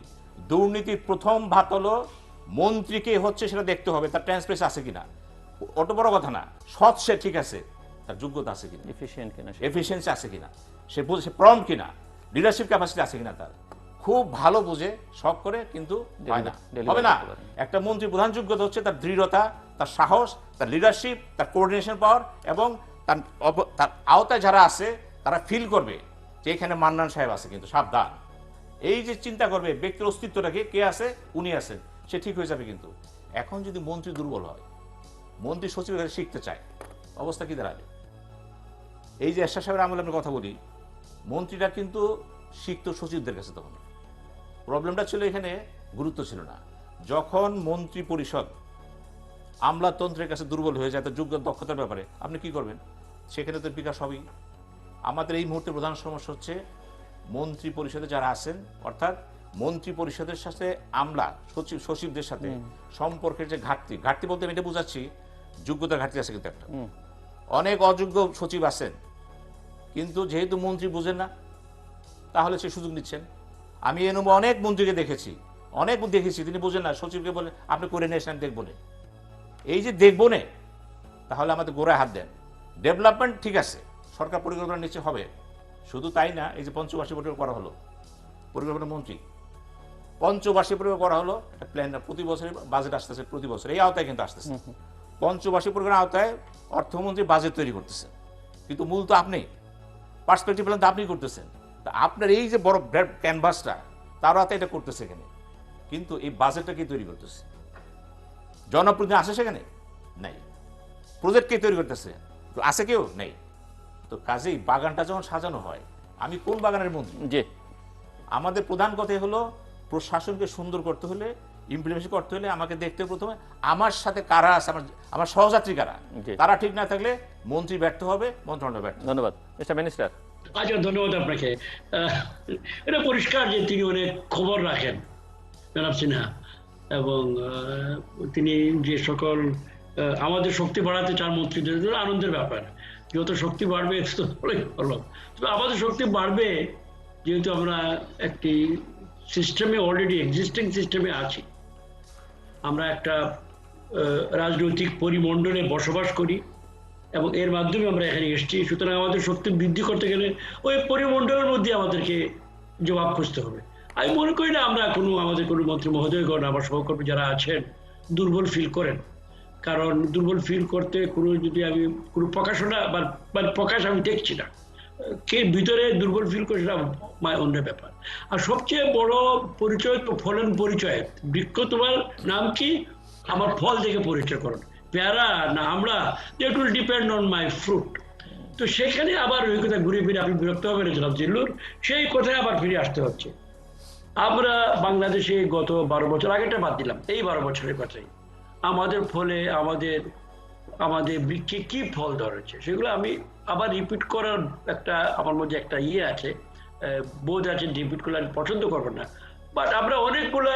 দুর্নীতির প্রথম ভাত হলো মন্ত্রীকে হচ্ছে সেটা দেখতে হবে, তার ট্রান্সপারেন্সি আছে কিনা, অত বড় কথা না, সৎ সে ঠিক আছে, তার যোগ্যতা আছে কিনা, এফিসিয়েন্সি আছে কিনা, সে প্রম কিনা, লিডারশিপ ক্যাপাসিটি আছে কিনা, তার খুব ভালো বুঝে সব করে, কিন্তু হয় না, হবে না। একটা মন্ত্রী প্রধান যোগ্যতা হচ্ছে তার দৃঢ়তা, তার সাহস, তার লিডারশিপ, তার কোঅর্ডিনেশন পাওয়ার, এবং তার আওতায় যারা আছে তারা ফিল করবে যে এখানে মান্নান সাহেব আছে, কিন্তু সাবধান, এই যে চিন্তা করবে ব্যক্তির অস্তিত্বটাকে, কে আছে, উনি আছেন, সে ঠিক হয়ে যাবে। কিন্তু এখন যদি মন্ত্রী দুর্বল হয়, মন্ত্রী সচিবের কাছে শিখতে চায়, অবস্থা কি দাঁড়াবে? এই যে এরশাদ সাহেবের আমলে আমরা কথা বলি, মন্ত্রীরা কিন্তু শিখতো সচিবদের কাছে। তখন প্রবলেমটা ছিল এখানে, গুরুত্ব ছিল না। যখন মন্ত্রী পরিষদ আমলাতন্ত্রের কাছে দুর্বল হয়ে যায়, তার যোগ্য দক্ষতার ব্যাপারে, আপনি কি করবেন? সেখানে তো বিকাশ হবেই। আমাদের এই মুহূর্তে প্রধান সমস্যা হচ্ছে মন্ত্রী পরিষদে যারা আছেন, অর্থাৎ মন্ত্রী পরিষদের সাথে আমলা সচিবদের সাথে সম্পর্কের যে ঘাটতি বলতে আমি এটা বুঝাচ্ছি, যোগ্যতার ঘাটতি আছে। কিন্তু একটা অনেক অযোগ্য সচিব আছেন, কিন্তু যেহেতু মন্ত্রী বুঝেন না, তাহলে সে সুযোগ নিচ্ছেন। আমি অনেক মন্ত্রীকে দেখেছি, তিনি বুঝেন না, সচিবকে বলে আপনি করে নিয়ে এসেন, দেখবো না। এই যে দেখবো না, তাহলে আমাদের গোড়ায় হাত দেন। ডেভেলপমেন্ট ঠিক আছে, সরকার পরিকল্পনা নিচ্ছে, হবে। শুধু তাই না, এই যে পঞ্চবার্ষিক পরিকল্পনা করা হলো, পরিকল্পনা মন্ত্রী পঞ্চবার্ষিক পরিকল্পনা করা হলো, একটা প্ল্যান, প্রতি বছর বাজেট আসতেছে, প্রতি বছর এই আওতায় কিন্তু আসতেছে। পঞ্চবার্ষিক পরিকল্পনার আওতায় অর্থমন্ত্রী বাজেট তৈরি করতেছেন, কিন্তু মূল তো আপনি, পার্সপেক্টিভ প্ল্যান তো আপনি করতেছেন। তা আপনার এই যে বড় ক্যানভাসটা, তার হাতে এটা করতেছে এখানে, কিন্তু এই বাজেটটা কি তৈরি করতেছে? জনপ্রতিনিধি আসে সেখানে? নাই। প্রজেক্ট কে তৈরি করতেছে? আছে কেউ? নেই। তো কাজেই বাগানটা যখন সাজানো হয়, আমি কোন বাগানের মন্ত্রী? আমাদের প্রধান কথাই হলো প্রশাসনকে সুন্দর করতে হলে, ইমপ্লিমেন্টেশন করতে হলে আমাকে দেখতে প্রথমে আমার সাথে কারা আছে, আমার সহযাত্রী কারা, তারা ঠিক না থাকলে মন্ত্রী ব্যর্থ হবে, মন্ত্রণালয় ব্যর্থ। ধন্যবাদ মিস্টার মিনিস্টার। আচ্ছা, ধন্যবাদ আপনাকে। এটা পরিষ্কার যে তিনি অনেক খবর রাখেন জনাব সিনহা, এবং তিনি যে সকল আমাদের শক্তি বাড়াতে চান মন্ত্রীদের, আনন্দের ব্যাপার। যত শক্তি বাড়বে তো ভালো, তবে আমাদের শক্তি বাড়বে যেহেতু আমরা একটি সিস্টেমে, অলরেডি এক্সিস্টিং সিস্টেমে আছি। আমরা একটা রাজনৈতিক পরিমণ্ডলে বসবাস করি এবং এর মাধ্যমে আমরা এখানে এসেছি। সুতরাং আমাদের শক্তি বৃদ্ধি করতে গেলে ওই পরিমণ্ডলের মধ্যে আমাদেরকে জবাব খুঁজতে হবে। আমি মনে করি না আমরা আমাদের কোনো মন্ত্রী মহোদয়গণ, আমার সহকর্মী যারা আছেন, দুর্বল ফিল করেন। কারণ দুর্বল ফিল করতে যদি আমি কোনো প্রকাশনা বা প্রকাশ আমি দেখছি না, কে ভিতরে দুর্বল ফিল করে সেটা অন্য ব্যাপার। আর সবচেয়ে বড় পরিচয় তো ফলন পরিচয়। বৃক্ষ তোমার নাম কি, আমার ফল দেখে পরিচয় করুন, পেয়ারা না আমরা, it will depend on my fruit. তো সেখানে আবার ওই কথা ঘুরে ফিরে আপনি বিরক্ত হবেন জনাব জিল্লুর, সেই কথায় আবার ফিরে আসতে হচ্ছে। আমরা বাংলাদেশে গত 12 বছর, আগেটা বাদ দিলাম, এই 12 বছরের কথাই, আমাদের ফলে আমাদের বৃক্ষে কি ফল ধরেছে সেগুলো আমি আবার রিপিট করার একটা আমার মধ্যে একটা আছে, বোধ আছে, রিপিট করলে আমি পছন্দ করবো না। বাট আমরা অনেকগুলা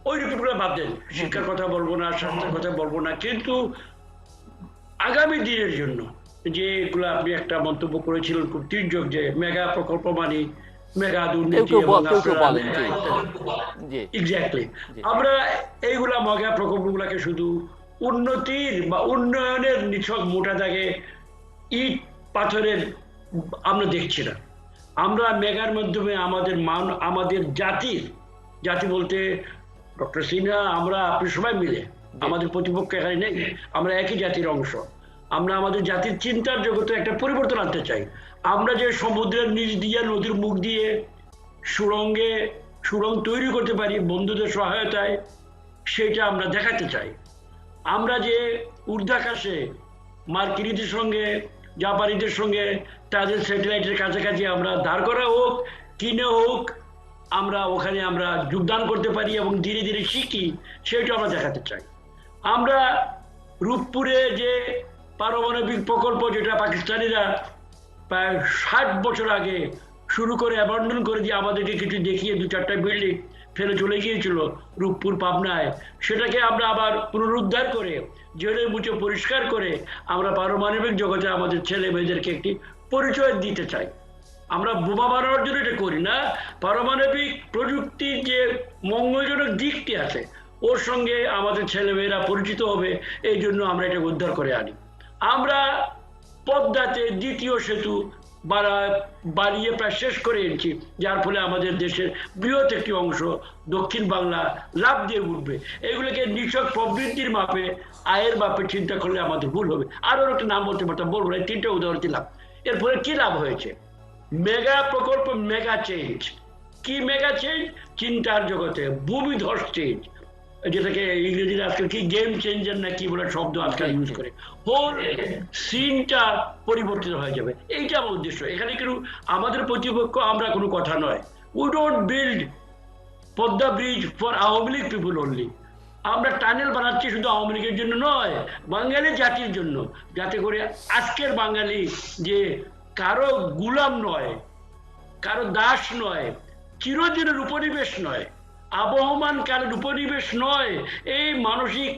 ওই রিপিটগুলো বাদ দেন, শিক্ষার কথা বলবো না, স্বাস্থ্যের কথা বলবো না, কিন্তু আগামী দিনের জন্য যেগুলো আপনি একটা মন্তব্য করেছিলেন খুব তির্যক, যে মেগা প্রকল্প মানে মেগা দুর্নীতি, এক্স্যাক্টলি, আমরা এইগুলা মেগা প্রকল্পগুলাকে শুধু উন্নতির বা উন্নয়নের নিছক মোটা দাগে ইট পাথরের আমরা দেখছি না। আমরা মেগার মাধ্যমে আমাদের জাতি বলতে ডক্টর সিনহা, আমরা আপনি সবাই মিলে, আমাদের প্রতিপক্ষ এখানে নেই, আমরা একই জাতির অংশ। আমরা আমাদের জাতির চিন্তার জগতে একটা পরিবর্তন আনতে চাই। আমরা যে সমুদ্রের নিচ দিয়ে, নদীর মুখ দিয়ে সুড়ঙ্গ তৈরি করতে পারি বন্ধুদের সহায়তায়, সেটা আমরা দেখাতে চাই। আমরা যে ঊর্ধ্বাকাশে মার্কিনীদের সঙ্গে, জাপানিদের সঙ্গে তাদের স্যাটেলাইটের কাছাকাছি আমরা দাঁড় করা হোক, কিনে হোক, আমরা ওখানে আমরা যোগদান করতে পারি এবং ধীরে ধীরে শিখি, সেটা আমরা দেখাতে চাই। আমরা রূপপুরে যে পারমাণবিক প্রকল্প, যেটা পাকিস্তানিরা প্রায় 60 বছর আগে শুরু করে অ্যাবান্ডন করে দিয়ে আমাদেরকে কিছু দেখিয়ে 2-4টা বিল্ডিং ফেলে চলে গিয়েছিল রূপপুর পাবনায়, সেটাকে আমরা আবার পুনরুদ্ধার করে জেলে মুছে পরিষ্কার করে আমরা পারমাণবিক জগতে আমাদের ছেলে মেয়েদেরকে একটি পরিচয় দিতে চাই। আমরা বোমা বানানোর জন্য এটা করি না, পারমাণবিক প্রযুক্তির যে মঙ্গলজনক দিকটি আছে ওর সঙ্গে আমাদের ছেলেমেয়েরা পরিচিত হবে, এই জন্য আমরা এটা উদ্ধার করে আনি। আমরা পদ্মাতে দ্বিতীয় সেতু বাড়িয়ে প্রায় শেষ করে এনেছি, যার ফলে আমাদের দেশের বৃহৎ একটি অংশ দক্ষিণ বাংলা লাভ দিয়ে উঠবে। এগুলোকে নিছক প্রবৃদ্ধির মাপে, আয়ের মাপে চিন্তা করলে আমাদের ভুল হবে। আরও একটা নাম বলতে পারতাম, বলবো না, 3টা উদাহরণ দিলাম। এর ফলে কি লাভ হয়েছে? মেগা প্রকল্প, মেগা চেঞ্জ। কি মেগা চেঞ্জ? চিন্তার জগতে ভূমিধস চেঞ্জ, যেটাকে ইংরেজিতে আজকাল কি গেম চেঞ্জার না কি বলে শব্দ আজকাল ইউজ করে। হোল সিনটা পরিবর্তিত হয়ে যাবে, এইটা আমার উদ্দেশ্য। এখানে কিন্তু আমাদের প্রতিপক্ষ আমরা কোনো কথা নয়। We don't build Padma bridge for Awami League people only. আমরা টানেল বানাচ্ছি শুধু আওয়ামী লীগের জন্য নয়, বাঙালি জাতির জন্য, যাতে করে আজকের বাঙালি যে কারো গুলাম নয়, কারো দাস নয়, চিরদিনের উপনিবেশ নয়, আবহমান কালের উপনিবেশ নয়, এই মানসিক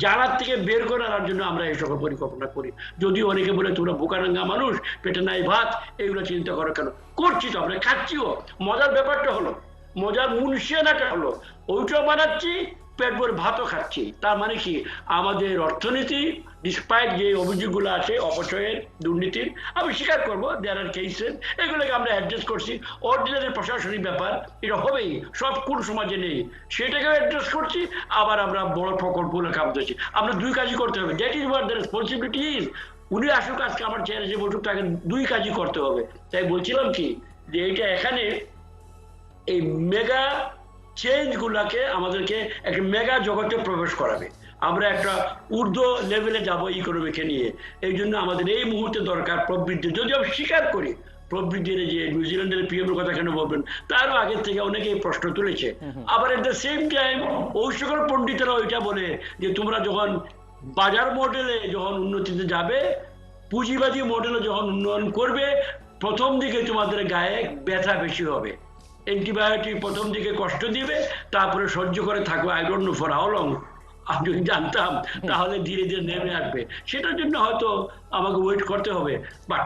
জ্বালার থেকে বের করার জন্য আমরা এই সকল পরিকল্পনা করি। যদিও অনেকে বলে তোমরা বোকারাঙ্গা মানুষ, পেটে নাই ভাত, এগুলো চিন্তা করো কেন? করছি তো, আমরা খাচ্ছিও। মজার ব্যাপারটা হলো, মজার মুনশিয়ানাটা হলো, ওইটাও বানাচ্ছি, পেট ভরে ভাতও খাচ্ছি। তার মানে কি, আমাদের অর্থনীতি ডিসপাইট যে অভিযোগগুলো আছে অপচয়ের, দুর্নীতির, আমি স্বীকার করবো দেয়ার আর কেসেস, এগুলোকে আমরা অ্যাড্রেস করছি। অর্ডিনারি প্রশাসনিক ব্যাপার, এটা হবেই, সব কোন সমাজে নেই, সেটাকেও অ্যাড্রেস করছি। আবার আমরা বড় প্রকল্পগুলো কামতেছি। আমরা 2 কাজই করতে হবে, that is what the responsibility is. উনি আসুক আজকে আমার চেয়ারে যে বসুক, তাকে 2 কাজই করতে হবে। তাই বলছিলাম কি, যে এইটা এখানে এই মেগা চেঞ্জ গুলাকে আমাদেরকে একটা মেগা জগতে প্রবেশ করাবে। আমরা একটা ঊর্ধ্ব লেভেলে যাব ইকোনমিকে নিয়ে। এই জন্য আমাদের এই মুহূর্তে দরকার প্রবৃদ্ধি। যদি আমি স্বীকার করি প্রবৃদ্ধির, যে নিউজিল্যান্ডের পিএম এর কথা কেন বলবেন, তারও আগের থেকে অনেকেই প্রশ্ন তুলেছে। আবার এট দ্য সেম টাইম ওই সকল পণ্ডিতেরা ওইটা বলে যে তোমরা যখন বাজার মডেলে যখন উন্নতিতে যাবে, পুঁজিবাদী মডেলে যখন উন্নয়ন করবে, প্রথম দিকে তোমাদের গায়ে ব্যথা বেশি হবে, অ্যান্টিবায়োটিক প্রথম দিকে কষ্ট দিবে, তারপরে সহ্য করে থাকবে। I don't know for how long. আমি যদি জানতাম তাহলে ধীরে ধীরে নেমে আসবে। সেটার জন্য হয়তো আমাকে ওয়েট করতে হবে। বাট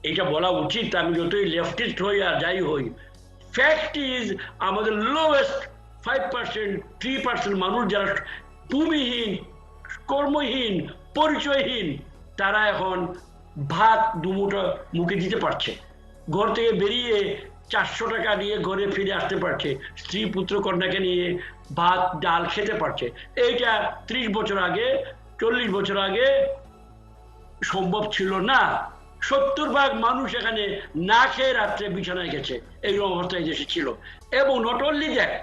এটা বলা উচিত, আমি যতই লেফটিস্ট হই আর যাই হই, ফ্যাক্ট ইজ আমাদের লোয়েস্ট 5%, 3% মানুষ যারা ভূমিহীন, কর্মহীন, পরিচয়হীন, তারা এখন ভাত দুমুঠো মুখে দিতে পারছে, ঘর থেকে বেরিয়ে 400 টাকা নিয়ে ঘরে ফিরে আসতে পারছে, স্ত্রী পুত্র কন্যাকে নিয়ে ভাত ডাল খেতে পারছে। এইটা 30 বছর আগে, 40 বছর আগে সম্ভব ছিল না। 70% মানুষ এখানে না খেয়ে রাত্রে বিছানায় গেছে, এইরকম অবস্থায় দেশে ছিল। এবং নট অনলি দ্যাট,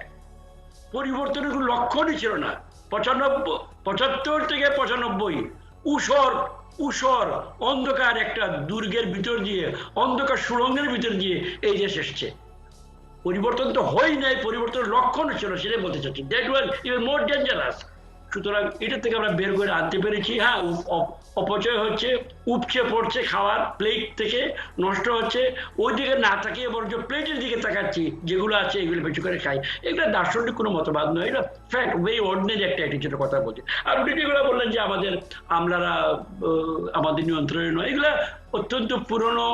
পরিবর্তনের কোনো লক্ষণই ছিল না। 75 থেকে 95 উষর অন্ধকার একটা দুর্গের ভিতর দিয়ে, অন্ধকার সুড়ঙ্গের ভিতর দিয়ে এই দেশ এসছে। পরিবর্তন তো হয় নাই, পরিবর্তনের লক্ষণ ছিল, সেটাই বলতে চাচ্ছি। That was even more dangerous. সুতরাং এটা থেকে আমরা বের করে আনতে পেরেছি। হ্যাঁ, অপচয় হচ্ছে, উপচে পড়ছে, খাওয়ার প্লেট থেকে নষ্ট হচ্ছে, ওই দিকে না তাকিয়ে বরঞ্চ প্লেটের দিকে তাকাচ্ছি, যেগুলো আছে এগুলো বেশি করে খাই। এগুলো দার্শনিক কোনো মতবাদ নয়, এটা ফ্যাক্ট, ভেরি অর্ডিনারি একটা অ্যাটিটিউডের কথা বলছে। আর উনি যেগুলো বললেন যে আমলারা আমাদের নিয়ন্ত্রণে নয়, এগুলো অত্যন্ত পুরনো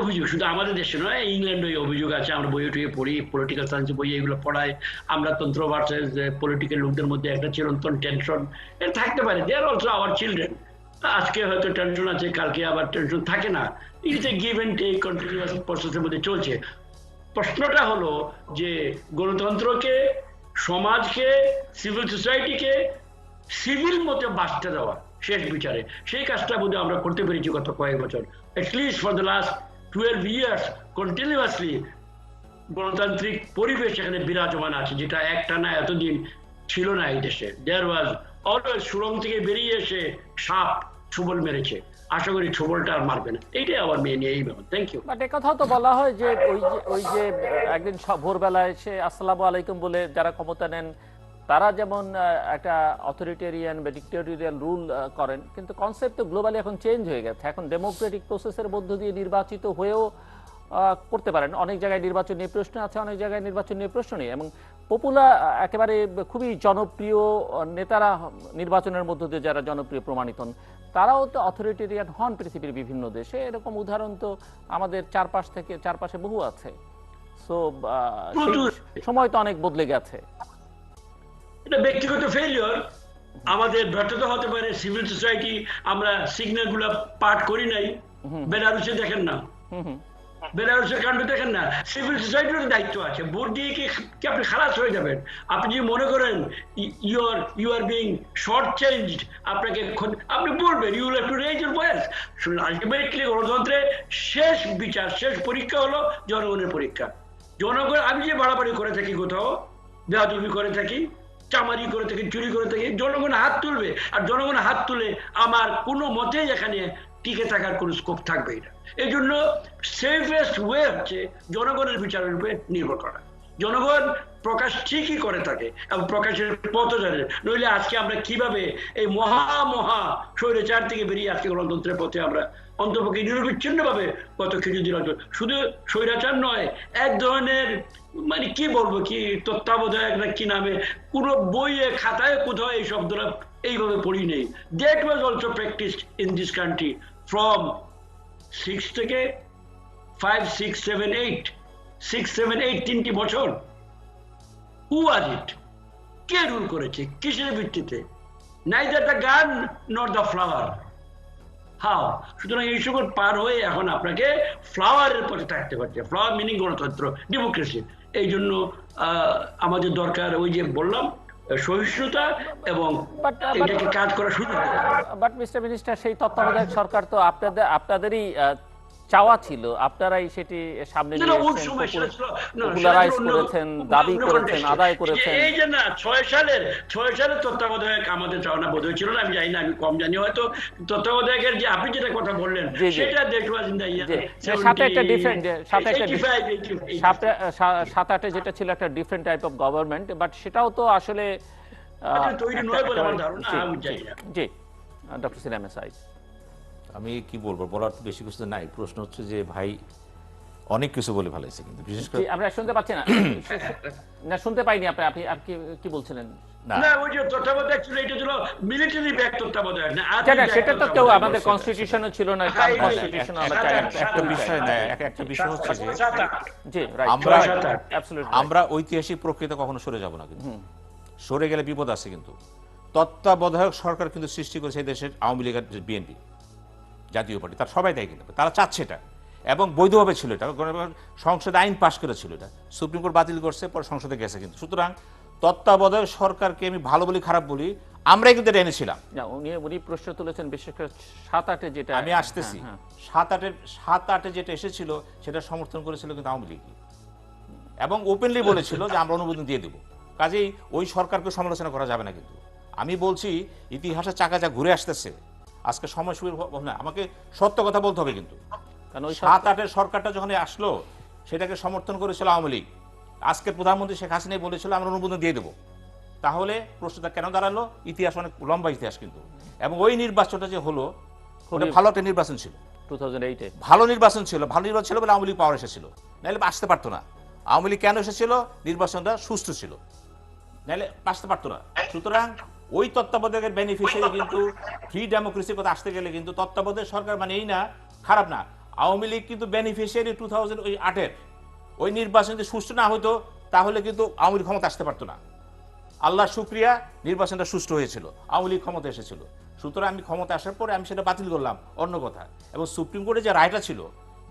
অভিযোগ শুধু আমাদের দেশে নয়, ইংল্যান্ডে এই অভিযোগ আছে। আমরা বইয়ে টুয়ে পড়ি, পলিটিক্যাল সায়েন্স বই এগুলো পড়ায়, আমরা তন্ত্র ভার্সেস পলিটিক্যাল লোকদের মধ্যে একটা চিরন্তন টেনশন এটা থাকতে পারে। They are also our children. আজকে হয়তো টেনশন আছে, কালকে আবার টেনশন থাকে না। It's a give and take continuous প্রসেসের মধ্যে চলছে। প্রশ্নটা হলো যে গণতন্ত্রকে, সমাজকে, সিভিল সোসাইটিকে সিভিল মতে বাঁচতে দেওয়া শেষ বিচারে, সেই কাজটা বোধহয় আমরা করতে পেরেছি গত কয়েক বছর। At least for the last 12 years continuously গণতান্ত্রিক পরিবেশ এখানে বিরাজমান আছে, যেটা একটানা এতদিন ছিল না এই দেশে। দেয়ার ওয়াজ অলওয়েজ সুড়ং থেকে বেরিয়ে এসে সাপ ছুবল মেরেছে, আশা করি ছুবলটা আর মারবে না। এইটাই আমার মেয়ে নিয়ে এই ব্যাপার। Thank you. বাট কথাও তো বলা হয় যে ওই যে একদিন ভোরবেলায় এসে আসসালামু আলাইকুম বলে যারা ক্ষমতা নেন তারা যেমন একটা অথরিটেরিয়ান বা ডিক্টেটোরিয়াল রুল করেন, কিন্তু কনসেপ্ট তো গ্লোবালি এখন চেঞ্জ হয়ে গেছে। এখন ডেমোক্রেটিক প্রসেসের মধ্য দিয়ে নির্বাচিত হয়েও করতে পারেন। অনেক জায়গায় নির্বাচন নিয়ে প্রশ্ন আছে, অনেক জায়গায় নির্বাচন নিয়ে প্রশ্ন নেই, এবং পপুলার একেবারে খুবই জনপ্রিয় নেতারা নির্বাচনের মধ্য দিয়ে যারা জনপ্রিয় প্রমাণিত হন তারাও তো অথরিটেরিয়ান হন পৃথিবীর বিভিন্ন দেশে। এরকম উদাহরণ তো আমাদের চারপাশে বহু আছে। সো সময় তো অনেক বদলে গেছে। এটা ব্যক্তিগত ফেলিওর, আমাদের ব্যর্থতা হতে পারে। সিভিল সোসাইটি আমরা সিগন্যাল গুলা পাঠ করি নাই। বেলারুসে দেখেন না, বেলারুসের কাণ্ড দেখেন না। সিভিল সোসাইটির দায়িত্ব আছে। ভোট দিয়ে কি আপনি খালাস হয়ে যাবেন? আপনি যদি মনে করেন you are being short changed, আপনাকে আপনি বলবেন, you have to raise your voice. Ultimately গণতন্ত্রের শেষ বিচার, শেষ পরীক্ষা হলো জনগণের পরীক্ষা। জনগণ, আমি যে বাড়াবাড়ি করে থাকি, কোথাও বেয়াদবি করে থাকি, চামারি করে থাকি, চুরি করে থাকি, জনগণ হাত তুলবে। আর জনগণ হাত তুলে আমার কোনো মতেই এখানে টিকে থাকার কোনো স্কোপ থাকবে না। এই জন্য সেফেস্ট ওয়ে হচ্ছে জনগণের বিচারের উপরে নির্ভর করা। জনগণ প্রকাশ ঠিকই করে থাকে এবং প্রকাশের পথ জানে, নইলে আজকে আমরা কিভাবে এই মহা স্বৈরাচার থেকে বেরিয়ে আজকে গণতন্ত্রের পথে আমরা অন্তপক্ষে নিরবিচ্ছিন্নভাবে গত কিছুদিন শুধু স্বৈরাচার নয়, এক ধরনের মানে কি বলবো, কি তত্ত্বাবধায়ক না কি নামে, কোনো বইয়ে খাতায় কোথাও এই শব্দটা এইভাবে পড়ি নেই। That was also practised in this country from 6 থেকে 5, 6, 7, 8 তিনটি বছর। হু ওয়াজ ইট? কে রুল করেছে? কিসের ভিত্তিতে? Neither the gun not the flower. How? সুতরাং এই সকল পার হয়ে এখন আপনাকে ফ্লাওয়ারের পথে থাকতে হচ্ছে। ফ্লাওয়ার মিনিং গণতন্ত্র, ডেমোক্রেসি। এই জন্য আমাদের দরকার ওই যে বললাম সহিষ্ণুতা এবং এটাকে কাজ করা শুরু। বাট মিস্টার মিনিস্টার, সেই তত্ত্বাবধায়ক সরকার তো আপনাদেরই চাওয়া ছিল, আপনারাই সেটি সামনে নিয়ে এসেছেন, পপুলারাইজ করেছেন, দাবি করেছেন, আদায় করেছেন। এই যে না 6 সালের তত্ত্বাবধায়ক আমাদের চাওনা বোধ হয়েছিল না, আমি জানি না, আমি কম জানি হয়তো। তত্ত্বাবধায়কের যে আপনি যেটা কথা বললেন সেটা দেখবা সাথে একটা ডিফারেন্ট, সাত আটে যেটা ছিল একটা different type of government, but সেটাও তো আসলে তৈরি নয় বলে আমার ধারণা। জি ডক্টর সিলাম সাইদ, আমি কি বলবো, বলার তো বেশি কিছু নাই। প্রশ্ন হচ্ছে যে ভাই অনেক কিছু বলে ভালোইছে, কিন্তু বিশেষ করে আমরা শুনতে পাচ্ছি না, না শুনতে পাইনি। আপনি কি বলছিলেন? না, ওই যে তত্ত্বাবধায়ক ছিল, এটা ছিল মিলিটারি ব্যাক তত্ত্বাবধায়ক না। সেটা তো কেউ আমাদের কনস্টিটিউশনও ছিল না। কনস্টিটিউশন আমরা চাই না। একটা বিষয় না, একটা বিষয় হচ্ছে যে জি আমরা ঐতিহাসিক প্রক্রিয়াতে কখনো সরে যাব না, কিন্তু সরে গেলে বিপদ আছে। কিন্তু তত্ত্বাবধায়ক সরকার কিন্তু সৃষ্টি করেছে এই দেশের আওয়ামী লীগ আর বিএনপি, জাতীয় পার্টি, তার সবাই দেয়, কিন্তু তারা চাচ্ছে এটা, এবং বৈধভাবে ছিল এটা। সংসদে আইন পাশ করেছিল, এটা সুপ্রিম কোর্ট বাতিল করছে, পরে সংসদে গেছে। কিন্তু সুতরাং তত্ত্বাবধায়ক সরকারকে আমি ভালো বলি খারাপ বলি, আমরাই কিন্তু এটা এনেছিলাম। উনি প্রশ্ন তুলেছেন বিশেষ করে 7-8 যেটা, আমি আসতেছি, 7-8 যেটা এসেছিল সেটা সমর্থন করেছিল কিন্তু আওয়ামী লীগ, এবং ওপেনলি বলেছিল যে আমরা অনুমোদন দিয়ে দেব। কাজেই ওই সরকারকে সমালোচনা করা যাবে না। কিন্তু আমি বলছি ইতিহাসের চাকা যা ঘুরে আসতেছে, আজকে সময় না, আমাকে সত্য কথা বলতে হবে। কিন্তু 7-8 সরকারটা যখন আসলো সেটাকে সমর্থন করেছিল আওয়ামী লীগ। আজকের প্রধানমন্ত্রী শেখ হাসিনাই বলেছিল আমরা অনুমোদন দিয়ে দেবো। তাহলে প্রশ্নটা কেন দাঁড়ালো? ইতিহাস অনেক লম্বা ইতিহাস কিন্তু। এবং ওই নির্বাচনটা যে হলো ওটা ভালো একটা নির্বাচন ছিল, 2008-এ ভালো নির্বাচন ছিল। ভালো নির্বাচন ছিল বলে আওয়ামী লীগ পাওয়ার এসেছিল, নাহলে আসতে পারতো না। আওয়ামী লীগ কেন এসেছিল? নির্বাচনটা সুস্থ ছিল, নাহলে আসতে পারতো না। সুতরাং ওই তত্ত্বাবধায়কের বেনিফিশিয়ারি কিন্তু ফ্রি ডেমোক্রেসির কথা আসতে গেলে কিন্তু তত্ত্বাবধায়ক সরকার মানে এই না খারাপ না। আওয়ামী লীগ কিন্তু বেনিফিশিয়ারি 2008-এর ওই নির্বাচন যদি সুষ্ঠু না হতো তাহলে কিন্তু আওয়ামী লীগ ক্ষমতা আসতে পারতো না। আল্লাহ শুকরিয়া, নির্বাচনটা সুষ্ঠু হয়েছিল, আওয়ামী লীগ ক্ষমতা এসেছিল। সুতরাং আমি ক্ষমতা আসার পরে আমি সেটা বাতিল করলাম, অন্য কথা। এবং সুপ্রিম কোর্টে যে রায়টা ছিল,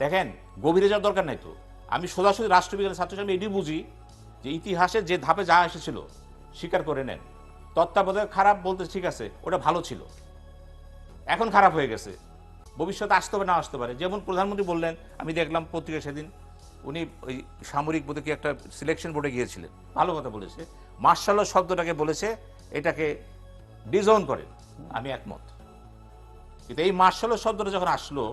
দেখেন গভীরে যাওয়ার দরকার নাই তো। আমি সোজাসুজি রাষ্ট্রবিজ্ঞানের ছাত্র হিসেবে এটি বুঝি যে ইতিহাসে যে ধাপে যা এসেছিল স্বীকার করে নেন। তত্ত্বাবধায়ক খারাপ বলতে ঠিক আছে, ওটা ভালো ছিল, এখন খারাপ হয়ে গেছে, ভবিষ্যতে আসতে হবে না আসতে পারে। যেমন প্রধানমন্ত্রী বললেন, আমি দেখলাম পত্রিকা সেদিন, উনি ওই সামরিক বোধে কি একটা সিলেকশন বোর্ডে গিয়েছিলেন, ভালো কথা বলেছে। মার্শাল ল শব্দটাকে বলেছে এটাকে ডিজাউন করে, আমি একমত। কিন্তু এই মার্শাল ল শব্দটা যখন আসলো,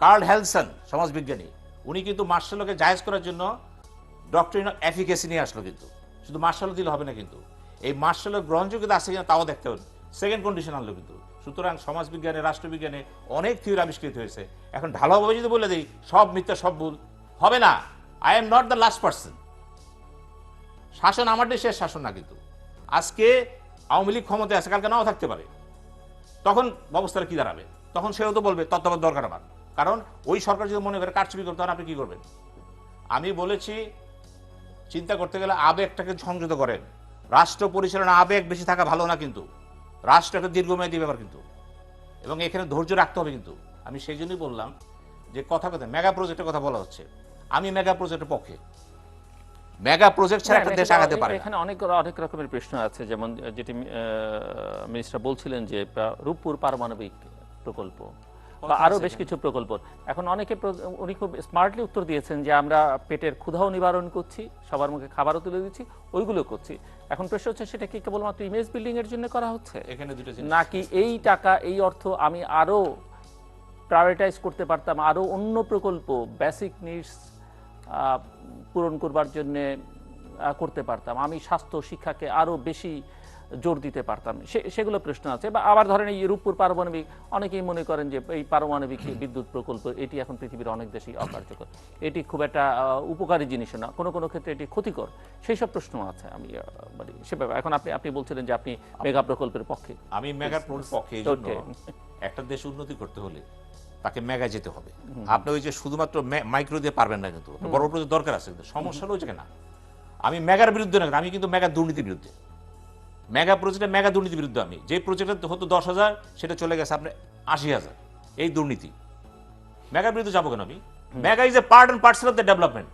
কার্ল হ্যালসন সমাজবিজ্ঞানী, উনি কিন্তু মার্শাল লকে জায়েজ করার জন্য ডক্টরিন অফ এফিকেসি নিয়ে আসলো। কিন্তু শুধু মার্শাল ল দিলে হবে না, কিন্তু এই মার্শাল ল গ্রহণযোগ্যতা আছে কিনা তাও দেখতে হবে। সেকেন্ড কন্ডিশন আনলো কিন্তু। সুতরাং সমাজবিজ্ঞানে, রাষ্ট্রবিজ্ঞানে অনেক থিওরি আবিষ্কৃত হয়েছে। এখন ঢালাওভাবে যদি বলে দিই সব মিথ্যা সব ভুল, হবে না। I am not the last person. শাসন আমার দেশের শাসন না, কিন্তু আজকে আওয়ামী লীগ ক্ষমতায় আছে, কালকে নাও থাকতে পারে। তখন ব্যবস্থাটা কি দাঁড়াবে? তখন সেও তো বলবে তত্ত্বাবধায়ক দরকার আমার। কারণ ওই সরকার যদি মনে করে কারচুপি করতে হয়, আপনি কি করবেন? আমি বলেছি, চিন্তা করতে গেলে আবেগটাকে সংযত করেন। রাষ্ট্র পরিচালনা আবেগ বেশি থাকা ভালো না, কিন্তু রাষ্ট্র একটা দীর্ঘমেয়াদী ব্যাপার কিন্তু, এবং এখানে ধৈর্য রাখতে হবে। কিন্তু আমি সেই জন্যই বললাম যে কথা মেগা প্রজেক্টের কথা বলা হচ্ছে, আমি মেগা প্রজেক্টের পক্ষে। মেগা প্রজেক্ট ছাড়া একটা দেশ আগাতে পারে না। এখানে অনেক রকমের প্রশ্ন আছে, যেমন যেটি মিনিস্টার বলছিলেন যে রূপপুর পারমাণবিক প্রকল্প বা আরো বেশ কিছু প্রকল্প। এখন উনি খুব স্মার্টলি উত্তর দিয়েছেন যে আমরা পেটের ক্ষুধাও নিবারণ করছি, সবার মুখে খাবারও তুলে দিচ্ছি, ওইগুলো করছি। এখন প্রশ্ন হচ্ছে সেটা কি কেবলমাত্র ইমেজ বিল্ডিং এর জন্য করা হচ্ছে, এখানে দুটো নাকি এই টাকা, এই অর্থ আমি আরো প্রায়োরিটাইজ করতে পারতাম, আরো অন্য প্রকল্প বেসিক নিডস পূরণ করবার জন্য করতে পারতাম, আমি স্বাস্থ্য শিক্ষাকে আরো বেশি জোর দিতে পারতাম, সেগুলো প্রশ্ন আছে। বা আবার ধরেন এই রূপপুর পারমাণবিক, অনেকেই মনে করেন যে এই পারমাণবিক বিদ্যুৎ প্রকল্প এটি এখন পৃথিবীর অনেক দেশেই অকার্যকর, এটি খুব একটা উপকারী জিনিস না, কোনো কোনো ক্ষেত্রে এটি ক্ষতিকর, সেই সব প্রশ্ন আছে। আমি সেভাবে এখন আপনি বলছিলেন যে আপনি মেগা প্রকল্পের পক্ষে। আমি মেগা প্রকল্পের পক্ষে। এই জন্য একটা দেশ উন্নতি করতে হলে তাকে মেগা যেতে হবে। আপনি ওই যে শুধুমাত্র মাইক্রো দিয়ে পারবেন না, কিন্তু বড় প্রজেক্ট দরকার আছে। কিন্তু সমস্যা হলো যে না, আমি মেগার বিরুদ্ধে না, আমি কিন্তু মেগা দুর্নীতির বিরুদ্ধে। মেগা প্রজেক্টে মেগা দুর্নীতির বিরুদ্ধে আমি। যে প্রজেক্টে হতো 10,000 সেটা চলে গেছে আপনার 80,000, এই দুর্নীতি। মেগার বিরুদ্ধে যাবো কেন আমি? Mega is a part and parcel of the development.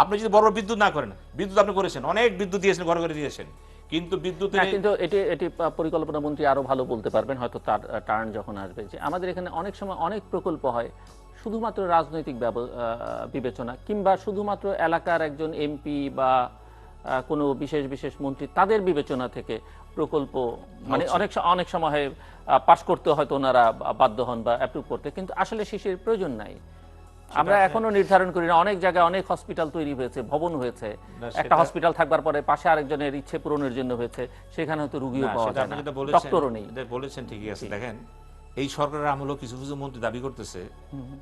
আপনি যদি বড় বিদ্যুৎ না করেন, বিদ্যুৎ আপনি করেছেন, অনেক বিদ্যুৎ দিয়েছেন, ঘরে ঘরে দিয়েছেন, কিন্তু বিদ্যুতের কিন্তু এটি পরিকল্পনা মন্ত্রী আরো ভালো বলতে পারবেন হয়তো তার টার্ন যখন আসবে, যে আমাদের এখানে অনেক সময় অনেক প্রকল্প হয় শুধুমাত্র রাজনৈতিক বিবেচনা, কিংবা শুধুমাত্র এলাকার একজন এমপি বা কোনো বিশেষ মন্ত্রী তাদের বিবেচনা থেকে প্রকল্প, মানে অনেক সময় পাস করতে হয়তো ওনারা বাধ্য হন বা অ্যাপ্রুভ করতে, কিন্তু আসলে শিশির প্রয়োজন নাই। আমরা এখনো নির্ধারণ করি না, অনেক জায়গায় অনেক হসপিটাল তৈরি হয়েছে, ভবন হয়েছে, একটা হসপিটাল থাকবার পরে পাশে আরেকজনের ইচ্ছে পূরণের জন্য হয়েছে, সেখানে হয়তো রুগীও পাওয়া যায় না, ডক্টরও নেই। বলেছেন ঠিকই আছে। দেখেন এই সরকারের আমলে কিছু কিছু মন্ত্রী দাবি করতেছে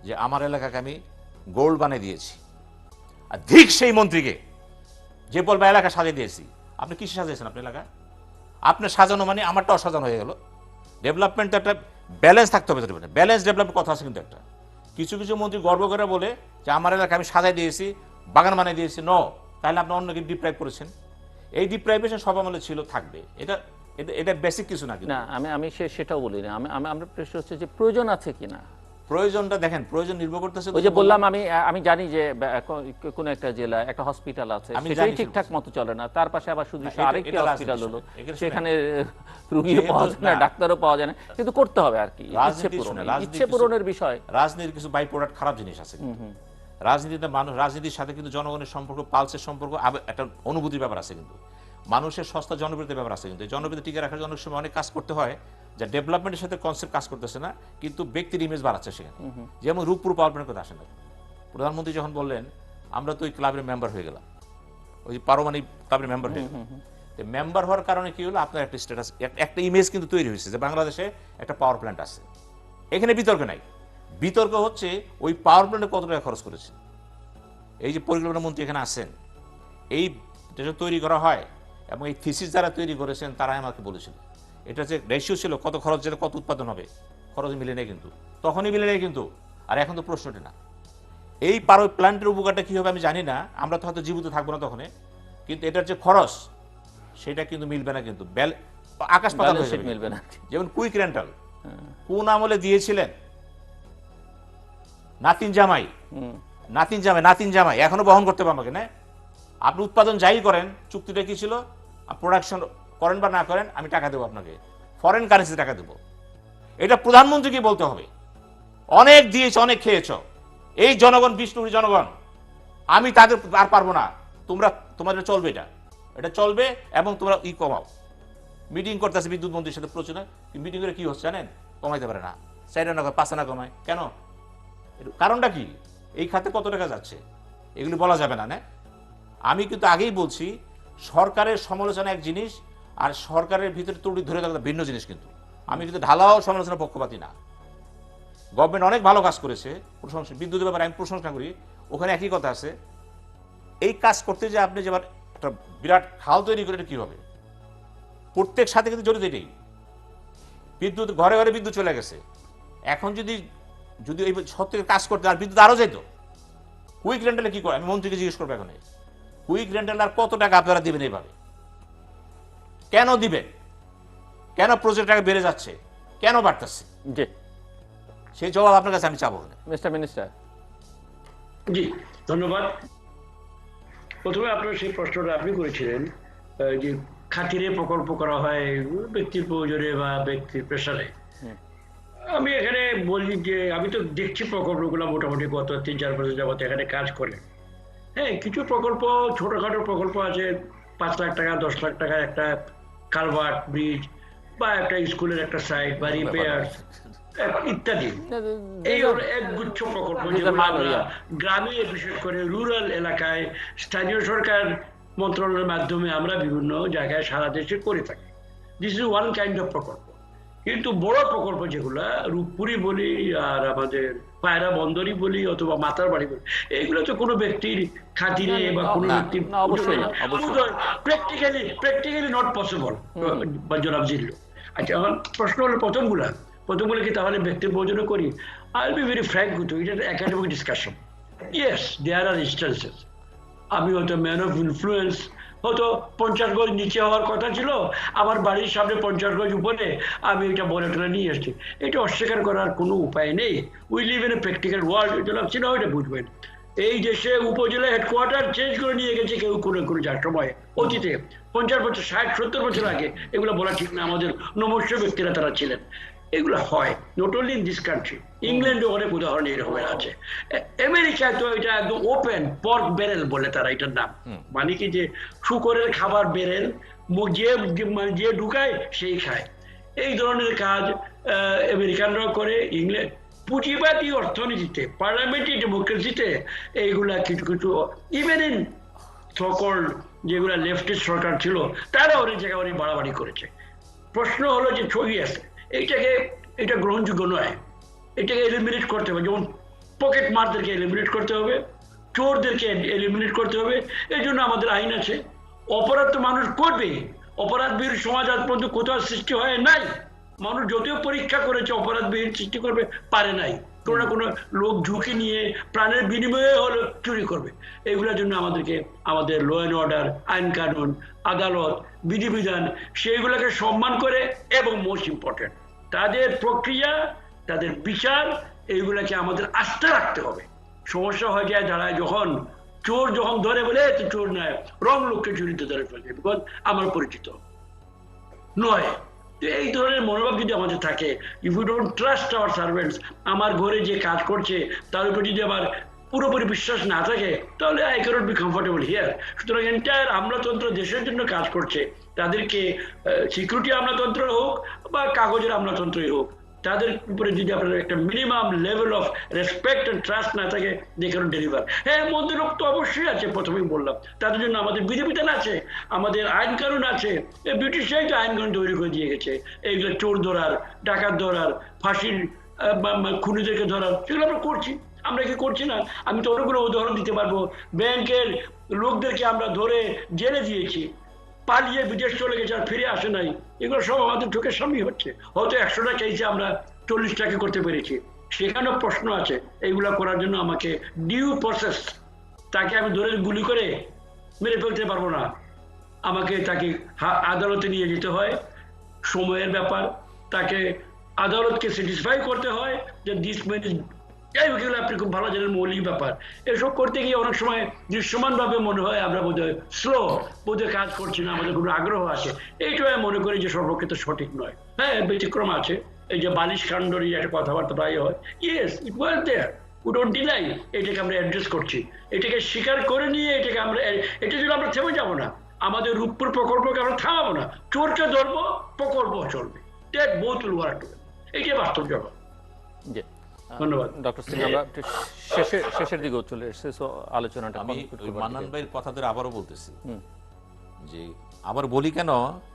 যে আমার এলাকাকে আমি গোল্ড বানিয়ে দিয়েছি, আর ঠিক সেই মন্ত্রীকে যে বলবে এলাকা সাজিয়ে দিয়েছি। আপনি কিসে সাজিয়েছেন আপনার এলাকা? আপনার সাজানো মানে আমারটা অসাজানো হয়ে গেল। ডেভেলপমেন্ট একটা ব্যালেন্স থাকতে হবে। ব্যালেন্স ডেভেলপমেন্ট কথা আছে কিন্তু একটা। কিছু কিছু মন্ত্রী গর্ব করে বলে যে আমার এলাকা আমি সাজাই দিয়েছি, বাগান বানিয়ে দিয়েছি। তাহলে আপনি অন্যকে ডিপ্রাইভ করেছেন। এই ডিপ্রাইভেশন সব আমলে ছিল, থাকবে। এটা বেসিক কিছু না। না, আমি সেটাও বলি না। আমরা প্রশ্ন হচ্ছে যে প্রয়োজন আছে কিনা। প্রয়োজনটা দেখেন, প্রয়োজন নির্ভর করতেছে। ওই যে বললাম, আমি জানি যে কোন একটা জেলা একটা হসপিটাল আছে, সেটাই ঠিকঠাক মতো চলে না, তার পাশে আবার শুধু আরেকটা হসপিটাল হলো, সেখানে রোগীও পাওয়া যায় না, ডাক্তারও পাওয়া যায় না, কিন্তু করতে হবে আর কি, ইচ্ছে পূরণের বিষয়। রাজনীতির কিছু বাই প্রোডাক্ট খারাপ জিনিস আছে। রাজনীতিতে রাজনীতির সাথে কিন্তু জনগণের সম্পর্ক, পালসের সম্পর্ক, একটা অনুভূতির ব্যাপার আছে। কিন্তু মানুষের সস্তা জনপ্রিয়তার ব্যাপার আছে। কিন্তু জনপ্রিয়তা টিকে রাখার জন্য অনেক সময় অনেক কাজ করতে হয়, যা ডেভেলপমেন্টের সাথে কনসেপ্ট কাজ করতেছে না, কিন্তু ব্যক্তির ইমেজ বাড়াচ্ছে সেখানে। যেমন রূপপুর পাওয়ার প্ল্যান্টের কথা আসে না। প্রধানমন্ত্রী যখন বললেন আমরা তো ওই ক্লাবের মেম্বার হয়ে গেলাম, ওই পারমাণবিক ক্লাবের মেম্বার হয়ে গেলাম, মেম্বার হওয়ার কারণে কি হলো, আপনার একটা স্ট্যাটাস, একটা ইমেজ কিন্তু তৈরি হয়েছে যে বাংলাদেশে একটা পাওয়ার প্ল্যান্ট আছে। এখানে বিতর্ক নাই। বিতর্ক হচ্ছে ওই পাওয়ার প্ল্যান্টে কত টাকা খরচ করেছে। এই যে পরিকল্পনা মন্ত্রী এখানে আসেন, এই তৈরি করা হয়, এবং এই থিসিস যারা তৈরি করেছেন তারাই আমাকে বলেছিল এটা যে রেশিও ছিল, কত খরচ যেটা কত উৎপাদন হবে, খরচ মিলে নেই। কিন্তু তখনই মিলে নেই, কিন্তু আর এখন তো প্রশ্নটা না। এই পারো প্ল্যান্টের উপকারটা কি হবে আমি জানি না, আমরা তো হয়তো জীবিত থাকবো না তখন, কিন্তু এটার যে খরচ সেটা কিন্তু মিলবে না, কিন্তু আকাশ পাতাল হয়ে যাবে। মিলবে না। যেমন কুইক রেন্টাল কোন আমলে দিয়েছিলেন, নাতিন জামাই নাতিন জামাই এখনো বহন করতে পারবো আমাকে না। আপনি উৎপাদন যাই করেন, চুক্তিটা কি ছিল, প্রোডাকশন করেন বা না করেন আমি টাকা দেবো আপনাকে, ফরেন কারেন্সি টাকা দেবো। এটা প্রধানমন্ত্রীকে বলতে হবে। অনেক দিয়েছ, অনেক খেয়েছ, এই জনগণ, বিষ্ণুপুরী জনগণ, আমি তাদের আর পারবো না, তোমাদের চলবে, এটা চলবে, এবং তোমরা কমাও। মিটিং করতেছে বিদ্যুৎ মন্ত্রীর সাথে প্রচুর, মিটিং করে কি হচ্ছে জানেন, কমাইতে পারে না, 4 আনা 5 আনা কমায় কেন, কারণটা কি, এই খাতে কত টাকা যাচ্ছে এগুলি বলা যাবে না। আমি কিন্তু আগেই বলছি, সরকারের সমালোচনা এক জিনিস, আর সরকারের ভিতরে ত্রুটি ধরে থাকা ভিন্ন জিনিস। কিন্তু আমি কিন্তু ঢালাও সমালোচনা পক্ষপাতী না। গভর্নমেন্ট অনেক ভালো কাজ করেছে, প্রশংসা, বিদ্যুতের ব্যাপারে আমি প্রশংসা করি। ওখানে একই কথা আছে, এই কাজ করতে যে আপনি যেবার একটা বিরাট খাল তৈরি করে কি হবে, প্রত্যেক সাথে কিন্তু জড়িত এটাই। বিদ্যুৎ ঘরে ঘরে বিদ্যুৎ চলে গেছে, এখন যদি এই সত্যি কাজ করতে আর বিদ্যুৎ আরো যেত। কুইক রেন্টালে কি করে, আমি মন্ত্রীকে জিজ্ঞেস করবো এখন, কুইক রেন্টাল আর কত টাকা আপনারা দিবেন, এইভাবে কেন দিবেন, কেন প্রজেক্ট টাকা বেড়ে যাচ্ছে, কেন বাড়তেছে, সেই জবাব আপনার কাছে আমি চাবো। Mister minister. জি, ধন্যবাদ। প্রথমে আপনার সেই প্রশ্নটা আপনি করেছিলেন যে খাতিরে প্রকল্প করা হয় ব্যক্তির প্রয়োজনে বা ব্যক্তির প্রেসারে। আমি এখানে বলি যে আমি তো দেখছি প্রকল্পগুলো মোটামুটি গত 3-4 বছর যাবত এখানে কাজ করে। হ্যাঁ, কিছু প্রকল্প ছোটখাটো প্রকল্প আছে, 5 লাখ টাকা 10 লাখ টাকা একটা কালভার্ট, ব্রিজ, বা একটা স্কুলের একটা সাইট বা রিপেয়ার ইত্যাদি। এই হলো একগুচ্ছ প্রকল্প যেগুলো আমরা গ্রামে, বিশেষ করে রুরাল এলাকায় স্থানীয় সরকার মন্ত্রণালয়ের মাধ্যমে আমরা বিভিন্ন জায়গায় সারা দেশে করে থাকি। This is one kind of প্রকল্প। কিন্তু বড় প্রকল্প যেগুলা রূপপুরি বলি আর আমাদের পায়রা বন্দরই বলি অথবা মাতার বাড়ি বলি, এইগুলো তো কোনো ব্যক্তির খাতিরে বা কোনো ব্যক্তির প্র্যাকটিক্যালি নট পসিবল, জনাব জিল্লু। আচ্ছা, এখন প্রশ্ন হলো প্রথমগুলো কি তাহলে ব্যক্তির প্রয়োজনে করি? I will be very frank with you, এটা একটা academic discussion. Yes, there are instances. আমি হয়তো ম্যান অফ ইনফ্লুয়েন্স, হয়তো 50 গজ নিচে হওয়ার কথা ছিল, আমার বাড়ির সামনে 50 গজ উপরে আমি এটা বলে টলে নিয়ে এসেছি। এটা অস্বীকার করার কোনো উপায় নেই। We live in a practical world, এটা লাগছে না, ওইটা বুঝবেন। এই দেশে উপজেলা হেডকোয়ার্টার চেঞ্জ করে নিয়ে গেছে কেউ কোনো যার সময় অতীতে 50 বছর 60 70 বছর আগে। এগুলো বলা ঠিক না, আমাদের নমস্য ব্যক্তিরা তারা ছিলেন। এগুলো হয় not only in this country, ইংল্যান্ডে অনেক উদাহরণ এরকমের আছে। আমেরিকায় তো এটা একদম ওপেন পর্ক ব্যারেল বলে তারা এটার নাম, মানে কি যে শুকরের খাবার বেরেল, যে ঢুকায় সেই খায়। এই ধরনের কাজ আমেরিকানরাও করে। ইংল্যান্ড পুঁজিবাদী অর্থনীতিতে, পার্লামেন্টারি ডেমোক্রেসিতে এইগুলা কিছু কিছু ইভেন ইন সকল যেগুলা লেফটিস্ট সরকার ছিল তারা অনেক জায়গায় অনেক বাড়াবাড়ি করেছে। প্রশ্ন হলো যে ছবি আছে, এটা গ্রহণযোগ্য নয়, এটাকে এলিমিনেট করতে হবে। যেমন পকেট মারদেরকে এলিমিনেট করতে হবে, চোরদেরকে এলিমিনেট করতে হবে। এই জন্য আমাদের আইন আছে। অপরাধ তো মানুষ করবেই, অপরাধবিহীন সমাজ আজ পর্যন্ত কোথাও সৃষ্টি হয় নাই। মানুষ যদিও পরীক্ষা করেছে অপরাধবিহীন সৃষ্টি করবে, পারে নাই। কোনো না কোনো লোক ঝুঁকি নিয়ে প্রাণের বিনিময়ে হলো চুরি করবে। এগুলোর জন্য আমাদেরকে আমাদের ল অ্যান্ড অর্ডার, আইন কানুন, আদালত, বিধিবিধান সেইগুলোকে সম্মান করে, এবং মোস্ট ইম্পর্টেন্ট তাদের প্রক্রিয়া, তাদের বিচার, এইগুলাকে আমাদের আস্থা রাখতে হবে। সমস্যা হয়ে যায় দাঁড়ায় যখন চোর যখন ধরে বলে তো চোর নয়, রং লোককে চুরিতে ধরে ফেলছে, বিকজ আমার পরিচিত নয়। এই ধরনের মনোভাব যদি আমাদের থাকে, if you don't trust our servants, আমার ঘরে যে কাজ করছে তার উপর যদি আমার পুরোপুরি বিশ্বাস না থাকে, তাহলে I cannot be comfortable here. সুতরাং এন্টায়ার আমলাতন্ত্র দেশের জন্য কাজ করছে, তাদেরকে সিকিউরিটি আমলাতন্ত্র হোক বা কাগজের আমলাতন্ত্রই হোক, তাদের উপরে যদি আপনার একটা minimum level of respect and trust না থাকে, দে ক্যানট ডেলিভার। হ্যাঁ, মধ্যে লোক তো অবশ্যই আছে, প্রথমেই বললাম, তাদের জন্য আমাদের বিধিবিধান আছে, আমাদের আইন কানুন আছে। ব্রিটিশরাই তো আইন কানুন তৈরি করে দিয়ে গেছে, এইগুলো চোর ধরার, ডাকাত ধরার, ফাঁসির খুনিদেরকে ধরার, সেগুলো আমরা করছি। আমরা কি করছি না? আমি তো অনেকগুলো উদাহরণ দিতে পারবো। ব্যাংকের লোকদেরকে আমরা ধরে জেলে দিয়েছি, পালিয়ে বিদেশ চলে গেছে আর ফিরে আসে নাই। এগুলো সব আমাদের চোখের সামনেই হচ্ছে। হয়তো 100টা কেসে আমরা 40টাকে করতে পেরেছি, সেখানেও প্রশ্ন আছে। এইগুলা করার জন্য আমাকে ডিউ প্রসেস, তাকে আমি ধরে গুলি করে মেরে ফেলতে পারবো না, আমাকে তাকে আদালতে নিয়ে যেতে হয়, সময়ের ব্যাপার, তাকে আদালতকে স্যাটিসফাই করতে হয় যে দিস ম্যান ইজ, যাই হোক এগুলো আপনি খুব ভালো জানেন, মৌলিক ব্যাপার। এসব করতে গিয়ে অনেক সময় দৃশ্যমানভাবে মনে হয় আমরা বোধহয় স্লো, বোধহয় কাজ করছি না, আমাদের কোনো আগ্রহ আছে, এইটাও আমি মনে করি যে সর্বক্ষেত্রে সঠিক নয়। হ্যাঁ, ব্যতিক্রম আছে, এই যে বালিশ কাণ্ডরী একটা কথাবার্তা প্রায় হয়, yes it was there, we don't deny, এটাকে আমরা অ্যাড্রেস করছি, এটাকে স্বীকার করে নিয়ে এটাকে আমরা, এটা যদি আমরা থেমে যাবো না, আমাদের রূপপুর প্রকল্পকে আমরা থামাবো না, চোরকে ধরবো, প্রকল্প চলবে, that both will work together, এইটাই বাস্তব জগৎ। জি, ধন্যবাদ ডক্টর সিং, আমরা একটু শেষের দিকেও চলে এসেছি, সো আলোচনাটা আমি conclude ওই করবার মান্নান দিকে। ভাইয়ের কথা ধরে আবারও বলতেছি যে, আবার বলি কেন,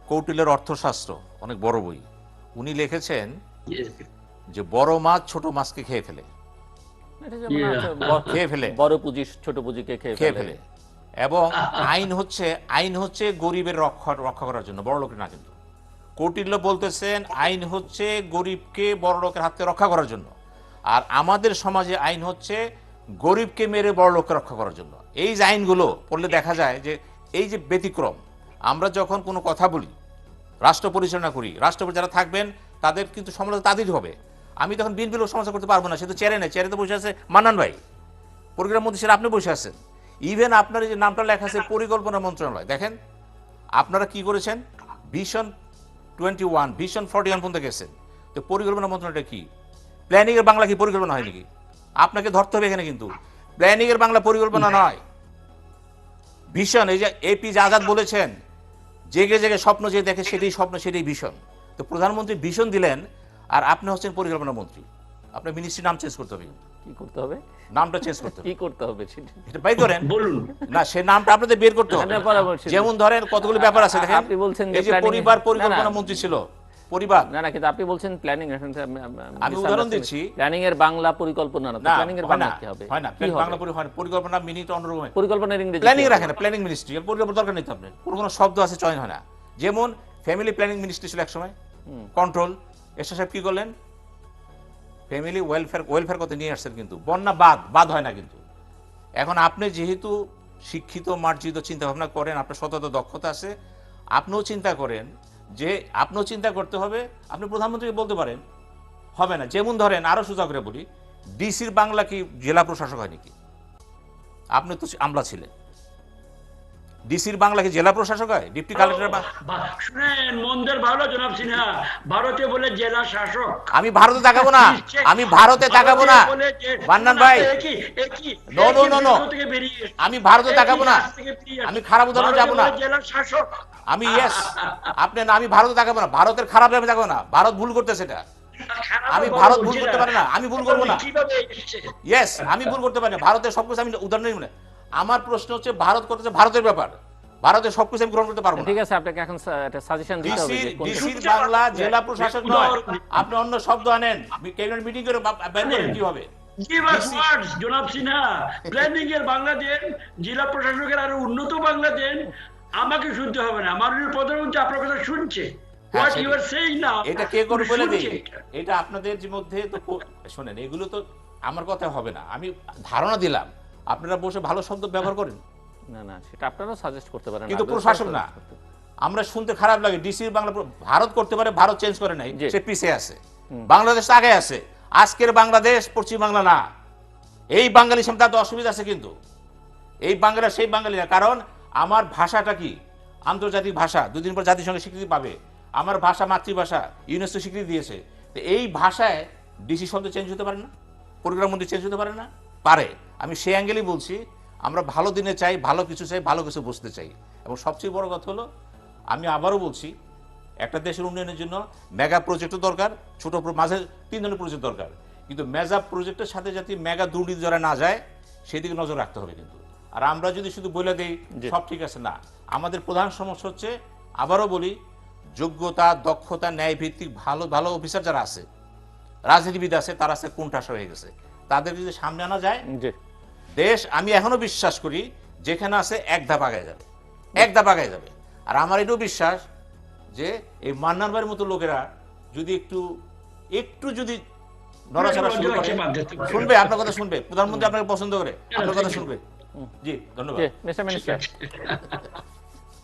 কৌটিল্যের অর্থশাস্ত্র অনেক বড় বই, উনি লিখেছেন Yes. যে বড় মাছ ছোট মাছকে খেয়ে ফেলে, এটা যেমন Yeah. আছে, খেয়ে ফেলে, বড় পুঁজি ছোট পুঁজিকে খেয়ে খেয়ে ফেলে। ফেলে। এবং আইন হচ্ছে গরিবের রক্ষা করার জন্য, বড় লোকের না। কিন্তু কৌটিল্য বলতেছেন আইন হচ্ছে গরিবকে বড় লোকের হাত থেকে রক্ষা করার জন্য, আর আমাদের সমাজে আইন হচ্ছে গরিবকে মেরে বড় লোককে রক্ষা করার জন্য। এই যে আইনগুলো পড়লে দেখা যায় যে এই যে ব্যতিক্রম, আমরা যখন কোনো কথা বলি, রাষ্ট্র পরিচালনা করি, রাষ্ট্রপতি যারা থাকবেন তাদের কিন্তু সমালোচনা তাদেরই হবে। আমি তখন বিএনপি লোক সমালোচনা করতে পারবো না, সে তো চেয়ারে নেই, চেয়ারে তো বসে আছে মান্নান ভাই, পরিক্রমা মন্ত্রী সেটা আপনি বসে আছেন। ইভেন আপনার এই যে নামটা লেখা আছে পরিকল্পনা মন্ত্রণালয়, দেখেন আপনারা কি করেছেন, ভিশন 21, ভিশন 41 পর্যন্ত গেছেন। তো পরিকল্পনা মন্ত্রণালয়টা কি? প্ল্যানিং এর বাংলা কি পরিকল্পনা হয় নাকি? আপনাকে ধরতে হবে এখানে, কিন্তু প্ল্যানিং এর বাংলা পরিকল্পনা নয়, ভিশন। এই যে এপি আজাদ বলেছেন, জেগে জেগে স্বপ্ন যে দেখে সেটাই স্বপ্ন, সেটাই ভিশন। তো প্রধানমন্ত্রী ভিশন দিলেন, আর আপনি হচ্ছেন পরিকল্পনা মন্ত্রী। আপনার মিনিস্ট্রি নাম চেঞ্জ করতে হবে, কি করতে হবে, নামটা চেঞ্জ করতে হবে, কি করতে হবে সেটা এটা বাই করেন বলুন। না, সে নামটা আপনাদের বের করতে হবে। না, পরামর্শ দিন। যেমন ধরেন কতগুলো ব্যাপার আছে, দেখেন আপনি বলছেন যে এই যে planning- পরিবার না, পরিকল্পনা না। মন্ত্রী ছিল, পরিবার। না না, কিন্তু আপনি বলছেন প্ল্যানিং, আমি উদাহরণ দিচ্ছি। প্ল্যানিং এর বাংলা পরিকল্পনা না, না, প্ল্যানিং এর হয় বাংলা না, কি হবে, হয় না, কি হবে? বাংলা পরিকল্পনা মিনিট অন্যরকম হয়। পরিকল্পনার ইংরেজি প্ল্যানিং কি হবে? রাখেন না, প্ল্যানিং মিনিস্ট্রি, পরিকল্পনা দরকার নেই তো আপনার, কোনো শব্দ আছে চয়ন হয় না। যেমন ফ্যামিলি প্ল্যানিং মিনিস্ট্রি ছিল এক সময়, কন্ট্রোল, এরশাদ সাহেব কি করলেন, ফ্যামিলি ওয়েলফেয়ার কথা নিয়ে আসছেন, কিন্তু বন্যা বাদ হয় না। কিন্তু এখন আপনি যেহেতু শিক্ষিত, মার্জিত, চিন্তা ভাবনা করেন, আপনার শতত দক্ষতা আছে, আপনিও চিন্তা করেন যে আপনিও চিন্তা করতে হবে, আপনি প্রধানমন্ত্রীকে বলতে পারেন, হবে না। যেমন ধরেন, আরো সোজা করে বলি, ডিসির বাংলা কি জেলা প্রশাসক হয় নাকি? আপনি তো আমলা ছিলেন, ডিসির বাংলা কি জেলা প্রশাসক হয়? Deputy collector. শুনেন, মন্দের ভালো জনাব সিনহা, ভারতে বলে জেলা শাসক। আমি ভারতে তাকাবো না, আমি ভারতে তাকাবো না মান্নান ভাই, নো নো নো নো, আমি ভারতে তাকাবো না, আমি খারাপ উদাহরণ যাবো না, জেলা শাসক আমি ইয়েস, আপনি না, আমি ভারতে তাকাবো না, ভারতের খারাপ আমি তাকাবো না, ভারত ভুল করতে সেটা, আমি ভারত ভুল করতে পারি না, আমি ভুল করবো না, ইয়েস, আমি ভুল করতে পারি না, ভারতের সবকিছু আমি উদাহরণ নিব না। আমার প্রশ্ন হচ্ছে ভারত করতেছে ভারতের ব্যাপার, ভারতের সবকিছু আমি গ্রহণ করতে পারবো না। ঠিক আছে, আপনাকে এখন একটা সাজেশন দিতে হবে যে কোন- ডিসির বাংলা জেলা প্রশাসক নয়, আপনি অন্য শব্দ আনেন, ক্যাবিনেট মিটিং করে বের করেন, কি হবে? Give us words, জনাব সিনহা। প্ল্যানিং এর বাংলা দেন, জেলা প্রশাসকের আরো উন্নত বাংলা দেন, আমাকে শুনতে হবে না, মাননীয় প্রধানমন্ত্রী আপনার কথা শুনছে। What you are saying now, এটা কে করে বলে দেই, শুনছে এটা। এটা আপনাদের যে মধ্যে তো শোনেন, এগুলো তো আমার কথা হবে না, আমি ধারণা দিলাম, আপনারা বসে ভালো শব্দ ব্যবহার করেন, না না, সেটা আপনারাও সাজেস্ট করতে পারেন, কিন্তু আপনারা প্রশাসক suggest না। করতে পারেন। আমরা শুনতে খারাপ লাগে, ডিসির বাংলা ভারত করতে পারে, ভারত চেঞ্জ করে নাই, জি। সে পিছিয়ে আছে, বাংলাদেশ আগে আছে। আজকের বাংলাদেশ পশ্চিম বাংলা না, এই বাঙালি সামনে তার অসুবিধা আছে, কিন্তু এই বাংলা সেই বাঙালি না। কারণ আমার ভাষাটা কি আন্তর্জাতিক ভাষা, দুদিন পর জাতিসংঘের স্বীকৃতি পাবে, আমার ভাষা মাতৃভাষা, ইউনেস্কো স্বীকৃতি দিয়েছে। তো এই ভাষায় ডিসি শব্দ চেঞ্জ হতে পারে না, প্রোগ্রাম মন্ত্রী চেঞ্জ হতে পারে না, পারে। আমি সেই অ্যাঙ্গেলই বলছি, আমরা ভালো দিনে চাই, ভালো কিছু চাই, ভালো কিছু বুঝতে চাই। এবং সবচেয়ে বড় কথা হলো, আমি আবারও বলছি, একটা দেশের উন্নয়নের জন্য মেগা প্রজেক্টও দরকার, ছোট মাঝে 3 ধরনের প্রজেক্ট দরকার, কিন্তু মেগা প্রজেক্টের সাথে যাতে মেগা দুর্নীতি যারা না যায় সেদিকে নজর রাখতে হবে। কিন্তু আর আমরা যদি শুধু বলে দেই সব ঠিক আছে, না, আমাদের প্রধান সমস্যা হচ্ছে, আবারও বলি, যোগ্যতা, দক্ষতা, ন্যায় ভিত্তিক ভালো ভালো অফিসার যারা আছে, রাজনীতিবিদ আছে, তারা আছে কোণঠাসা হয়ে গেছে, তাদের যদি সামনে আনা যায় জি, দেশ, আমি এখনো বিশ্বাস করি, যেখানে আছে এক ধাপ আগায় যাবে, এক ধাপ আগায় যাবে। আর আমার এটাও বিশ্বাস যে এই মান্নান ভাইয়ের মতো লোকেরা যদি একটু যদি নড়াচড়া শুরু করে, লজ্জা লাগছে, বাদ দিতে পারে। শুনবে, আপনার কথা শুনবে, প্রধানমন্ত্রী আপনাকে পছন্দ করে, আপনার কথা শুনবে। জি, ধন্যবাদ। মিস্টার মিনিস্টার,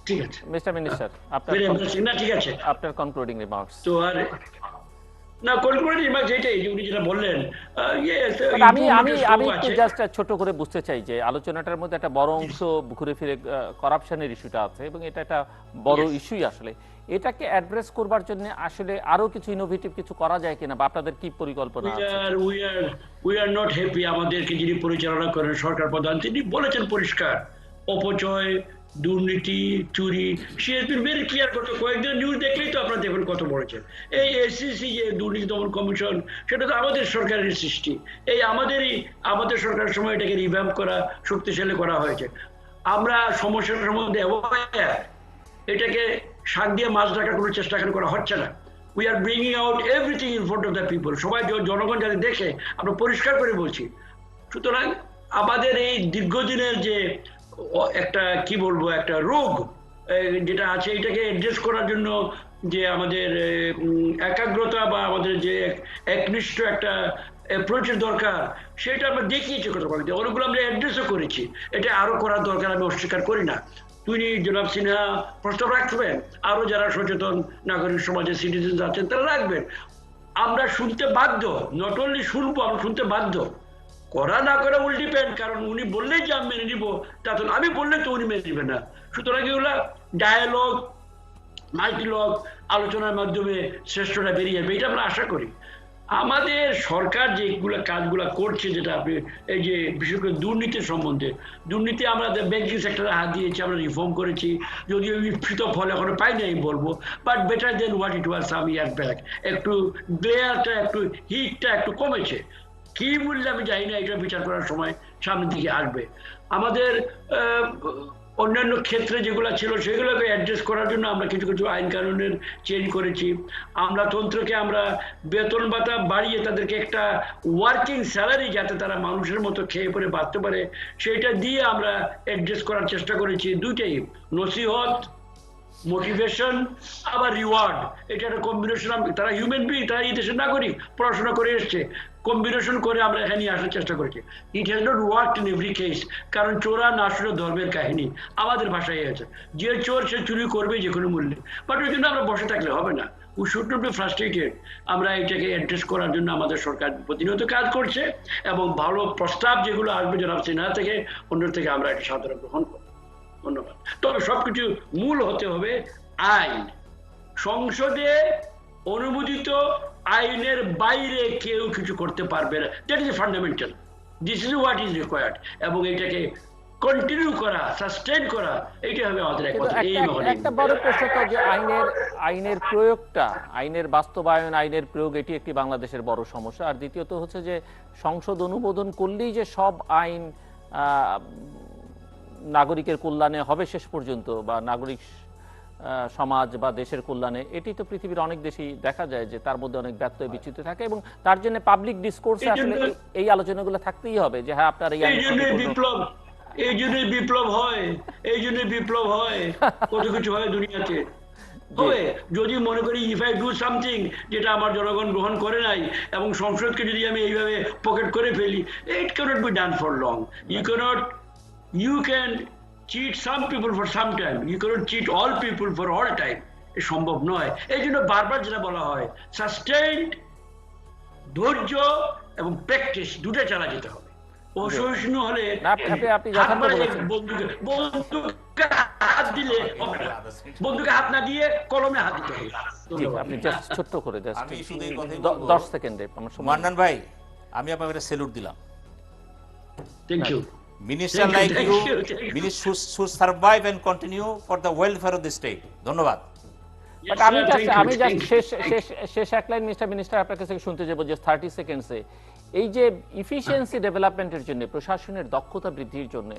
ঠিক আছে, মিস্টার মিনিস্টার, Very interesting. না ঠিক আছে। আপনার কনক্লুডিং রিমার্কস। তো আর না কনক্লুডিং রিমার্ক যেটাই যে উনি যেটা বললেন, আমি আমি আমি একটু জাস্ট ছোট করে বুঝতে চাই যে আলোচনাটার মধ্যে একটা বড় অংশ ঘুরে ফিরে করাপশনের ইস্যুটা আছে এবং এটা একটা বড় ইস্যুই আসলে। এটাকে অ্যাড্রেস করবার জন্য আসলে আরো কিছু ইনোভেটিভ কিছু করা যায় কিনা বা আপনাদের কি পরিকল্পনা আছে? We are not happy. আমাদেরকে যিনি পরিচালনা করেন সরকার প্রধান, তিনি বলেছেন পরিষ্কার, অপচয়, দুর্নীতি, চুরি, সে হ্যাজ বিন ভেরি ক্লিয়ার। গত কয়েকদিন নিউজ দেখলেই তো আপনারা দেখুন কত বলেছেন। এই এসসিসি যে দুর্নীতি দমন কমিশন, সেটা তো আমাদের সরকারের সৃষ্টি। এই আমাদের সরকারের সময় এটাকে রিভ্যাম্প করা, শক্তিশালী করা হয়েছে। আমরা সমস্যাটার মধ্যে aware, এটাকে শাক দিয়ে মাছ রাখার কোনো চেষ্টা এখানে করা হচ্ছে না। We are bringing out everything in front of the people. সবাই জনগণ যাতে দেখে, আমরা পরিষ্কার করে বলছি। সুতরাং আমাদের এই দীর্ঘদিনের যে একটা কি বলবো একটা রোগ যেটা আছে, এটাকে অ্যাড্রেস করার জন্য যে আমাদের একাগ্রতা বা আমাদের যে একনিষ্ঠ একটা অ্যাপ্রোচের দরকার, সেটা আমরা দেখিয়েছি কত কয়েকদিন, অনেকগুলো আমরা অ্যাড্রেসও করেছি। এটা আরো করার দরকার, আমি অস্বীকার করি না। তিনি জনাব সিনহা প্রস্তাব রাখবেন, আরো যারা সচেতন নাগরিক সমাজের সিটিজেন আছেন তারা রাখবেন। আমরা শুনতে বাধ্য, নট অনলি শুনবো, আমরা শুনতে বাধ্য। করা না করা উইল ডিপেন্ড, কারণ উনি বললেই যে আমি মেনে নিব, তা তো আমি বললে তো উনি মেনে নিবেন না। সুতরাং এগুলা ডায়ালগ, মাল্টিলগ, আলোচনার মাধ্যমে শ্রেষ্ঠটা বেরিয়ে যাবে, এটা আমরা আশা করি। আমাদের সরকার যেগুলো কাজগুলো করছে, যেটা আপনি এই যে বিশেষ করে দুর্নীতির সম্বন্ধে, দুর্নীতি আমরা ব্যাংকিং সেক্টরে হাত দিয়েছি, আমরা রিফর্ম করেছি, যদিও বিস্তৃত ফল এখনো পাই নাই বলবো, but better then what it was some year back. একটু গ্লেয়ারটা, একটু হিটটা একটু কমেছে। কি মূল্যে আমি জানি না, এটা বিচার করার সময় সামনের দিকে আসবে। আমাদের অন্যান্য ক্ষেত্রে যেগুলো ছিল সেগুলোকে অ্যাড্রেস করার জন্য আমরা কিছু কিছু আইন কানুনের চেঞ্জ করেছি। আমলাতন্ত্রকে আমরা বেতন ভাতা বাড়িয়ে তাদেরকে একটা ওয়ার্কিং স্যালারি, যাতে তারা মানুষের মতো খেয়ে পরে বাঁচতে পারে, সেটা দিয়ে আমরা অ্যাড্রেস করার চেষ্টা করেছি। দুইটাই, নসিহত, মোটিভেশন, আবার রিওয়ার্ড, এটা একটা কম্বিনেশন। তারা হিউম্যান বিং, তারা এই দেশের নাগরিক, পড়াশোনা করে এসছে, কম্বিনেশন করে আমরা এখানে আসার চেষ্টা করেছি। It has not worked in every case, কারণ চোরা না আসলে ধর্মের কাহিনী আমাদের ভাষায় আছে, যে চোর সে চুরি করবে যে কোনো মূল্যে। বাট ওই জন্য আমরা বসে থাকলে হবে না, we should not be frustrated. আমরা এটাকে অ্যাড্রেস করার জন্য আমাদের সরকার প্রতিনিয়ত কাজ করছে, এবং ভালো প্রস্তাব যেগুলো আসবে জনাব সিনহা থেকে, অন্য থেকে আমরা এটা সাধারণ গ্রহণ করব। ধন্যবাদ। তবে সবকিছু মূল হতে হবে আইন। সংসদে অনুমোদিত আইনের বাইরে কেউ কিছু করতে পারবে না, that is fundamental. This is what is required. এবং এটাকে কন্টিনিউ করা, সাস্টেইন করা, এইটা হবে আমাদের একটা বড় প্রশ্ন তো যে আইনের প্রয়োগটা, আইনের বাস্তবায়ন, আইনের প্রয়োগ, এটি একটি বাংলাদেশের বড় সমস্যা। আর দ্বিতীয়ত হচ্ছে যে সংসদ অনুমোদন করলেই যে সব আইন নাগরিকের কল্যাণে হবে শেষ পর্যন্ত, বা নাগরিক সমাজ বা দেশের কল্যাণে, এটি তো পৃথিবীর অনেক দেশেই দেখা যায় যে তার মধ্যে অনেক ব্যত্যয় বিচ্যুত থাকে, এবং তার জন্য পাবলিক ডিসকোর্সে আসলে এই আলোচনাগুলো থাকতেই হবে যে হ্যাঁ আপনার এই জন্যই বিপ্লব হয়, এই জন্যই বিপ্লব হয়, কত কিছু হয় দুনিয়াতে। হবে যদি মনে করি ইফ আই ডু সামথিং যেটা আমার জনগণ গ্রহণ করে নাই, এবং সংসদকে যদি আমি এইভাবে পকেট করে ফেলি, it can't be done for long. You can cheat some people for some time, you cannot cheat all people for all time. এ সম্ভব নয়। এই জন্য বারবার যেটা বলা হয়, সাস্টেইনড, ধৈর্য এবং প্র্যাকটিস দুটো চালা যেতে হবে। অসহিষ্ণু হলে বন্দুকে হাত দিলে, বন্দুকে হাত না দিয়ে কলমে হাত দিতে হবে। আপনি জাস্ট ছোট্ট করে 10 সেকেন্ডে। মান্নান ভাই, আমি আপনাকে সেলুট দিলাম। Thank you. Minister like you, minister should survive and continue for the welfare of the state. ধন্যবাদ। আমি জাস্ট শেষ এক লাইন মিস্টার আপনার কাছে শুনতে যাবো যে 30 সেকেন্ডসে, এই যে ইফিশিয়েন্সি ডেভেলপমেন্টের জন্য, প্রশাসনের দক্ষতা বৃদ্ধির জন্য,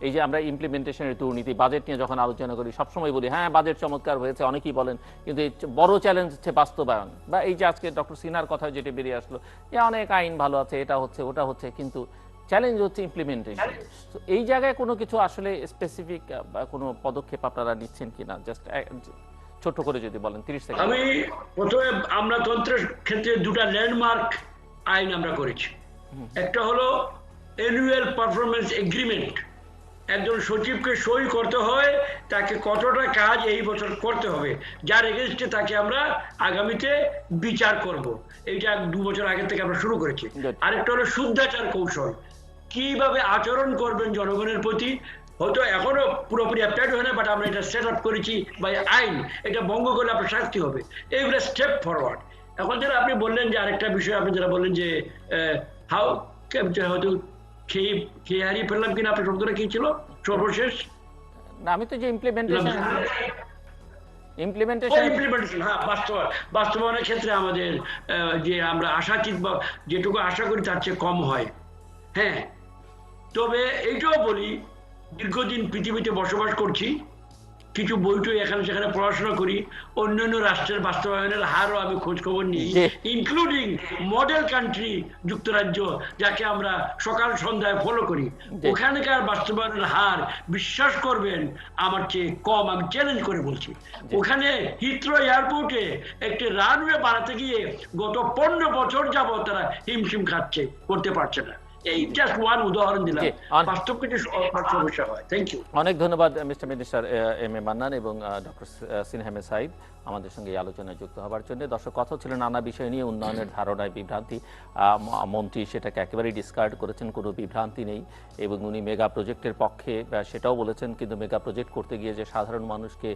এই যে আমরা ইমপ্লিমেন্টেশনের দুর্নীতি, বাজেট নিয়ে যখন আলোচনা করি সবসময় বলি হ্যাঁ বাজেট চমৎকার হয়েছে, অনেকেই বলেন, কিন্তু এই বড় চ্যালেঞ্জ হচ্ছে বাস্তবায়ন। বা এই যে আজকে ডক্টর সিনহার কথা যেটা বেরিয়ে আসলো যে অনেক আইন ভালো আছে, এটা হচ্ছে ওটা হচ্ছে, কিন্তু চ্যালেঞ্জ হচ্ছে ইমপ্লিমেন্টেশন। এই জায়গায় কোনো কিছু আসলে স্পেসিফিক কোনো পদক্ষেপ আপনারা নিচ্ছেন কিনা, জাস্ট ছোট করে যদি বলেন 30 সেকেন্ড। আমি প্রথমে আমলাতন্ত্রের ক্ষেত্রে দুটা ল্যান্ডমার্ক আইন আমরা করেছি। একটা হলো অ্যানুয়াল পারফরমেন্স এগ্রিমেন্ট, একজন সচিবকে সই করতে হয় তাকে কতটা কাজ এই বছর করতে হবে, যার এগেনস্টে তাকে আমরা আগামীতে বিচার করব। এইটা 2 বছর আগে থেকে আমরা শুরু করেছি। আরেকটা হলো শুদ্ধাচার কৌশল, কিভাবে আচরণ করবেন জনগণের প্রতি, হয়তো এখনো পুরোপুরি অ্যাপ্লাইড হয় না, বাট আমরা এটা সেট আপ করেছি বাই আইন, এটা ভঙ্গ করলে আপনার শাস্তি হবে। এইগুলো স্টেপ ফরওয়ার্ড। এখন যেটা আপনি বললেন যে আরেকটা বিষয় আপনি যেটা বললেন যে হাউ, হয়তো খেয়ে হারিয়ে ফেললাম কিনা, আপনার শব্দটা কি ছিল সর্বশেষ? না, আমি তো যে ইমপ্লিমেন্টেশন, হ্যাঁ, বাস্তবায়নের ক্ষেত্রে আমাদের যে আমরা আশাতীত বা যেটুকু আশা করি তার চেয়ে কম হয়। হ্যাঁ, তবে এইটাও বলি, দীর্ঘদিন পৃথিবীতে বসবাস করছি, কিছু বইটই এখানে সেখানে পড়াশোনা করি, অন্যান্য রাষ্ট্রের বাস্তবায়নের হারও আমি খোঁজ খবর নিই, ইনক্লুডিং মডেল কান্ট্রি যুক্তরাজ্য, যাকে আমরা সকাল সন্ধ্যায় ফলো করি। ওখানকার বাস্তবায়নের হার বিশ্বাস করবেন আমার চেয়ে কম। আমি চ্যালেঞ্জ করে বলছি, ওখানে হিথ্রো এয়ারপোর্টে একটি রানওয়ে বানাতে গিয়ে গত 15 বছর যাবত তারা হিমশিম খাচ্ছে, করতে পারছে না। এই জাস্ট ওয়ান উদাহরণ দিলাম, বাস্তব কিছু সমস্যা হয়। Thank you. অনেক ধন্যবাদ mister minister M A Mannan এবং ডক্টর সিনহা আহমেদ সাঈদ আমাদের সঙ্গে এই আলোচনায় যুক্ত হওয়ার জন্য। দর্শক, কথা ছিল নানা বিষয় নিয়ে, উন্নয়নের ধারণায় বিভ্রান্তি, মন্ত্রী সেটাকে একেবারেই ডিসকার্ড করেছেন, কোনো বিভ্রান্তি নেই, এবং উনি মেগা প্রজেক্টের পক্ষে সেটাও বলেছেন, কিন্তু মেগা প্রজেক্ট করতে গিয়ে যে সাধারণ মানুষকে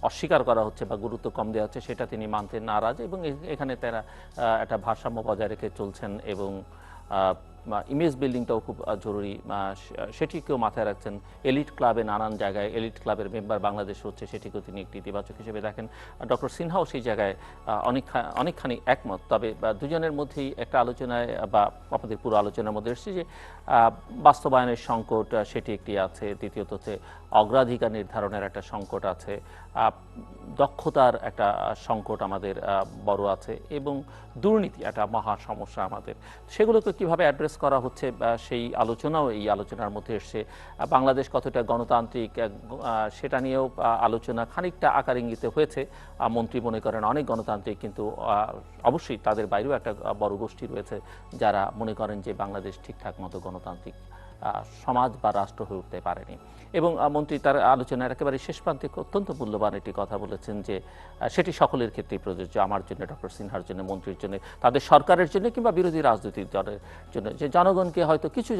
অস্বীকার করা হচ্ছে বা গুরুত্ব কম দেওয়া হচ্ছে সেটা তিনি মানতে নারাজ, এবং এখানে তারা একটা ভারসাম্য বজায় রেখে চলছেন, এবং ইমেজ বিল্ডিংটাও খুব জরুরি, সেটিকেও মাথায় রাখছেন। এলিট ক্লাবে নানান জায়গায় এলিট ক্লাবের মেম্বার বাংলাদেশ হচ্ছে, সেটিকেও তিনি একটি ইতিবাচক হিসেবে দেখেন। ডক্টর সিনহাও সেই জায়গায় অনেকখানি একমত। তবে দুজনের মধ্যেই একটা আলোচনায় বা আপনাদের পুরো আলোচনার মধ্যে এসেছে যে বাস্তবায়নের সংকট সেটি একটি আছে, দ্বিতীয়ত হচ্ছে অগ্রাধিকার নির্ধারণের একটা সংকট আছে, দক্ষতার একটা সংকট আমাদের বড় আছে, এবং দুর্নীতি একটা মহা সমস্যা আমাদের। সেগুলোকে কিভাবে অ্যাড্রেস করা হচ্ছে সেই আলোচনাও এই আলোচনার মধ্যে এসছে। বাংলাদেশ কতটা গণতান্ত্রিক সেটা নিয়েও আলোচনা খানিকটা আকার ইঙ্গিতে হয়েছে। মন্ত্রী মনে করেন অনেক গণতান্ত্রিক, কিন্তু অবশ্যই তাদের বাইরেও একটা বড় গোষ্ঠী রয়েছে যারা মনে করেন যে বাংলাদেশ ঠিকঠাক মতো গণতান্ত্রিক সমাজ বা রাষ্ট্র হয়ে উঠতে পারেনি। এবং মন্ত্রী তার আলোচনার একেবারে শেষ প্রান্তে অত্যন্ত মূল্যবান একটি কথা বলেছেন যে সেটি সকলের ক্ষেত্রেই প্রযোজ্য, আমার জন্য, ডক্টর সিনহার জন্য, মন্ত্রীর জন্য, তাদের সরকারের জন্য কিংবা বিরোধী রাজনৈতিক দলের জন্য, যে জনগণকে হয়তো কিছু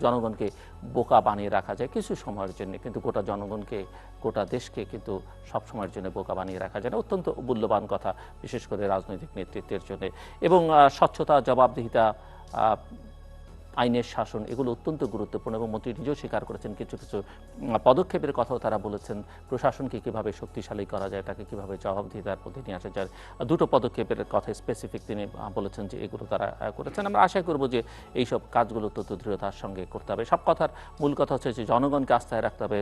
জনগণকে বোকা বানিয়ে রাখা যায় কিছু সময়ের জন্য, কিন্তু গোটা জনগণকে, গোটা দেশকে কিন্তু সব সময়ের জন্য বোকা বানিয়ে রাখা যায় না। অত্যন্ত মূল্যবান কথা, বিশেষ করে রাজনৈতিক নেতৃত্বের জন্য। এবং স্বচ্ছতা, জবাবদিহিতা, আইনের শাসন, এগুলো অত্যন্ত গুরুত্বপূর্ণ, এবং মন্ত্রী নিজেও স্বীকার করেছেন কিছু কিছু পদক্ষেপের কথাও তারা বলেছেন। প্রশাসনকে কিভাবে শক্তিশালী করা যায়, তাকে কিভাবে জবাবদিহিতার মধ্যে নিয়ে আসা যায়, দুটো পদক্ষেপের কথা স্পেসিফিক তিনি বলেছেন যে এগুলো তারা করেছেন। আমরা আশা করব যে এইসব কাজগুলো অত্যন্ত দৃঢ়তার সঙ্গে করতে হবে। সব কথার মূল কথা হচ্ছে যে জনগণকে আস্থায় রাখতে হবে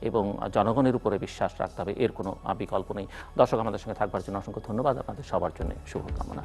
এবং জনগণের উপরে বিশ্বাস রাখতে হবে, এর কোনো বিকল্প নেই। দর্শক, আমাদের সঙ্গে থাকবার জন্য অসংখ্য ধন্যবাদ, আপনাদের সবার জন্য শুভকামনা।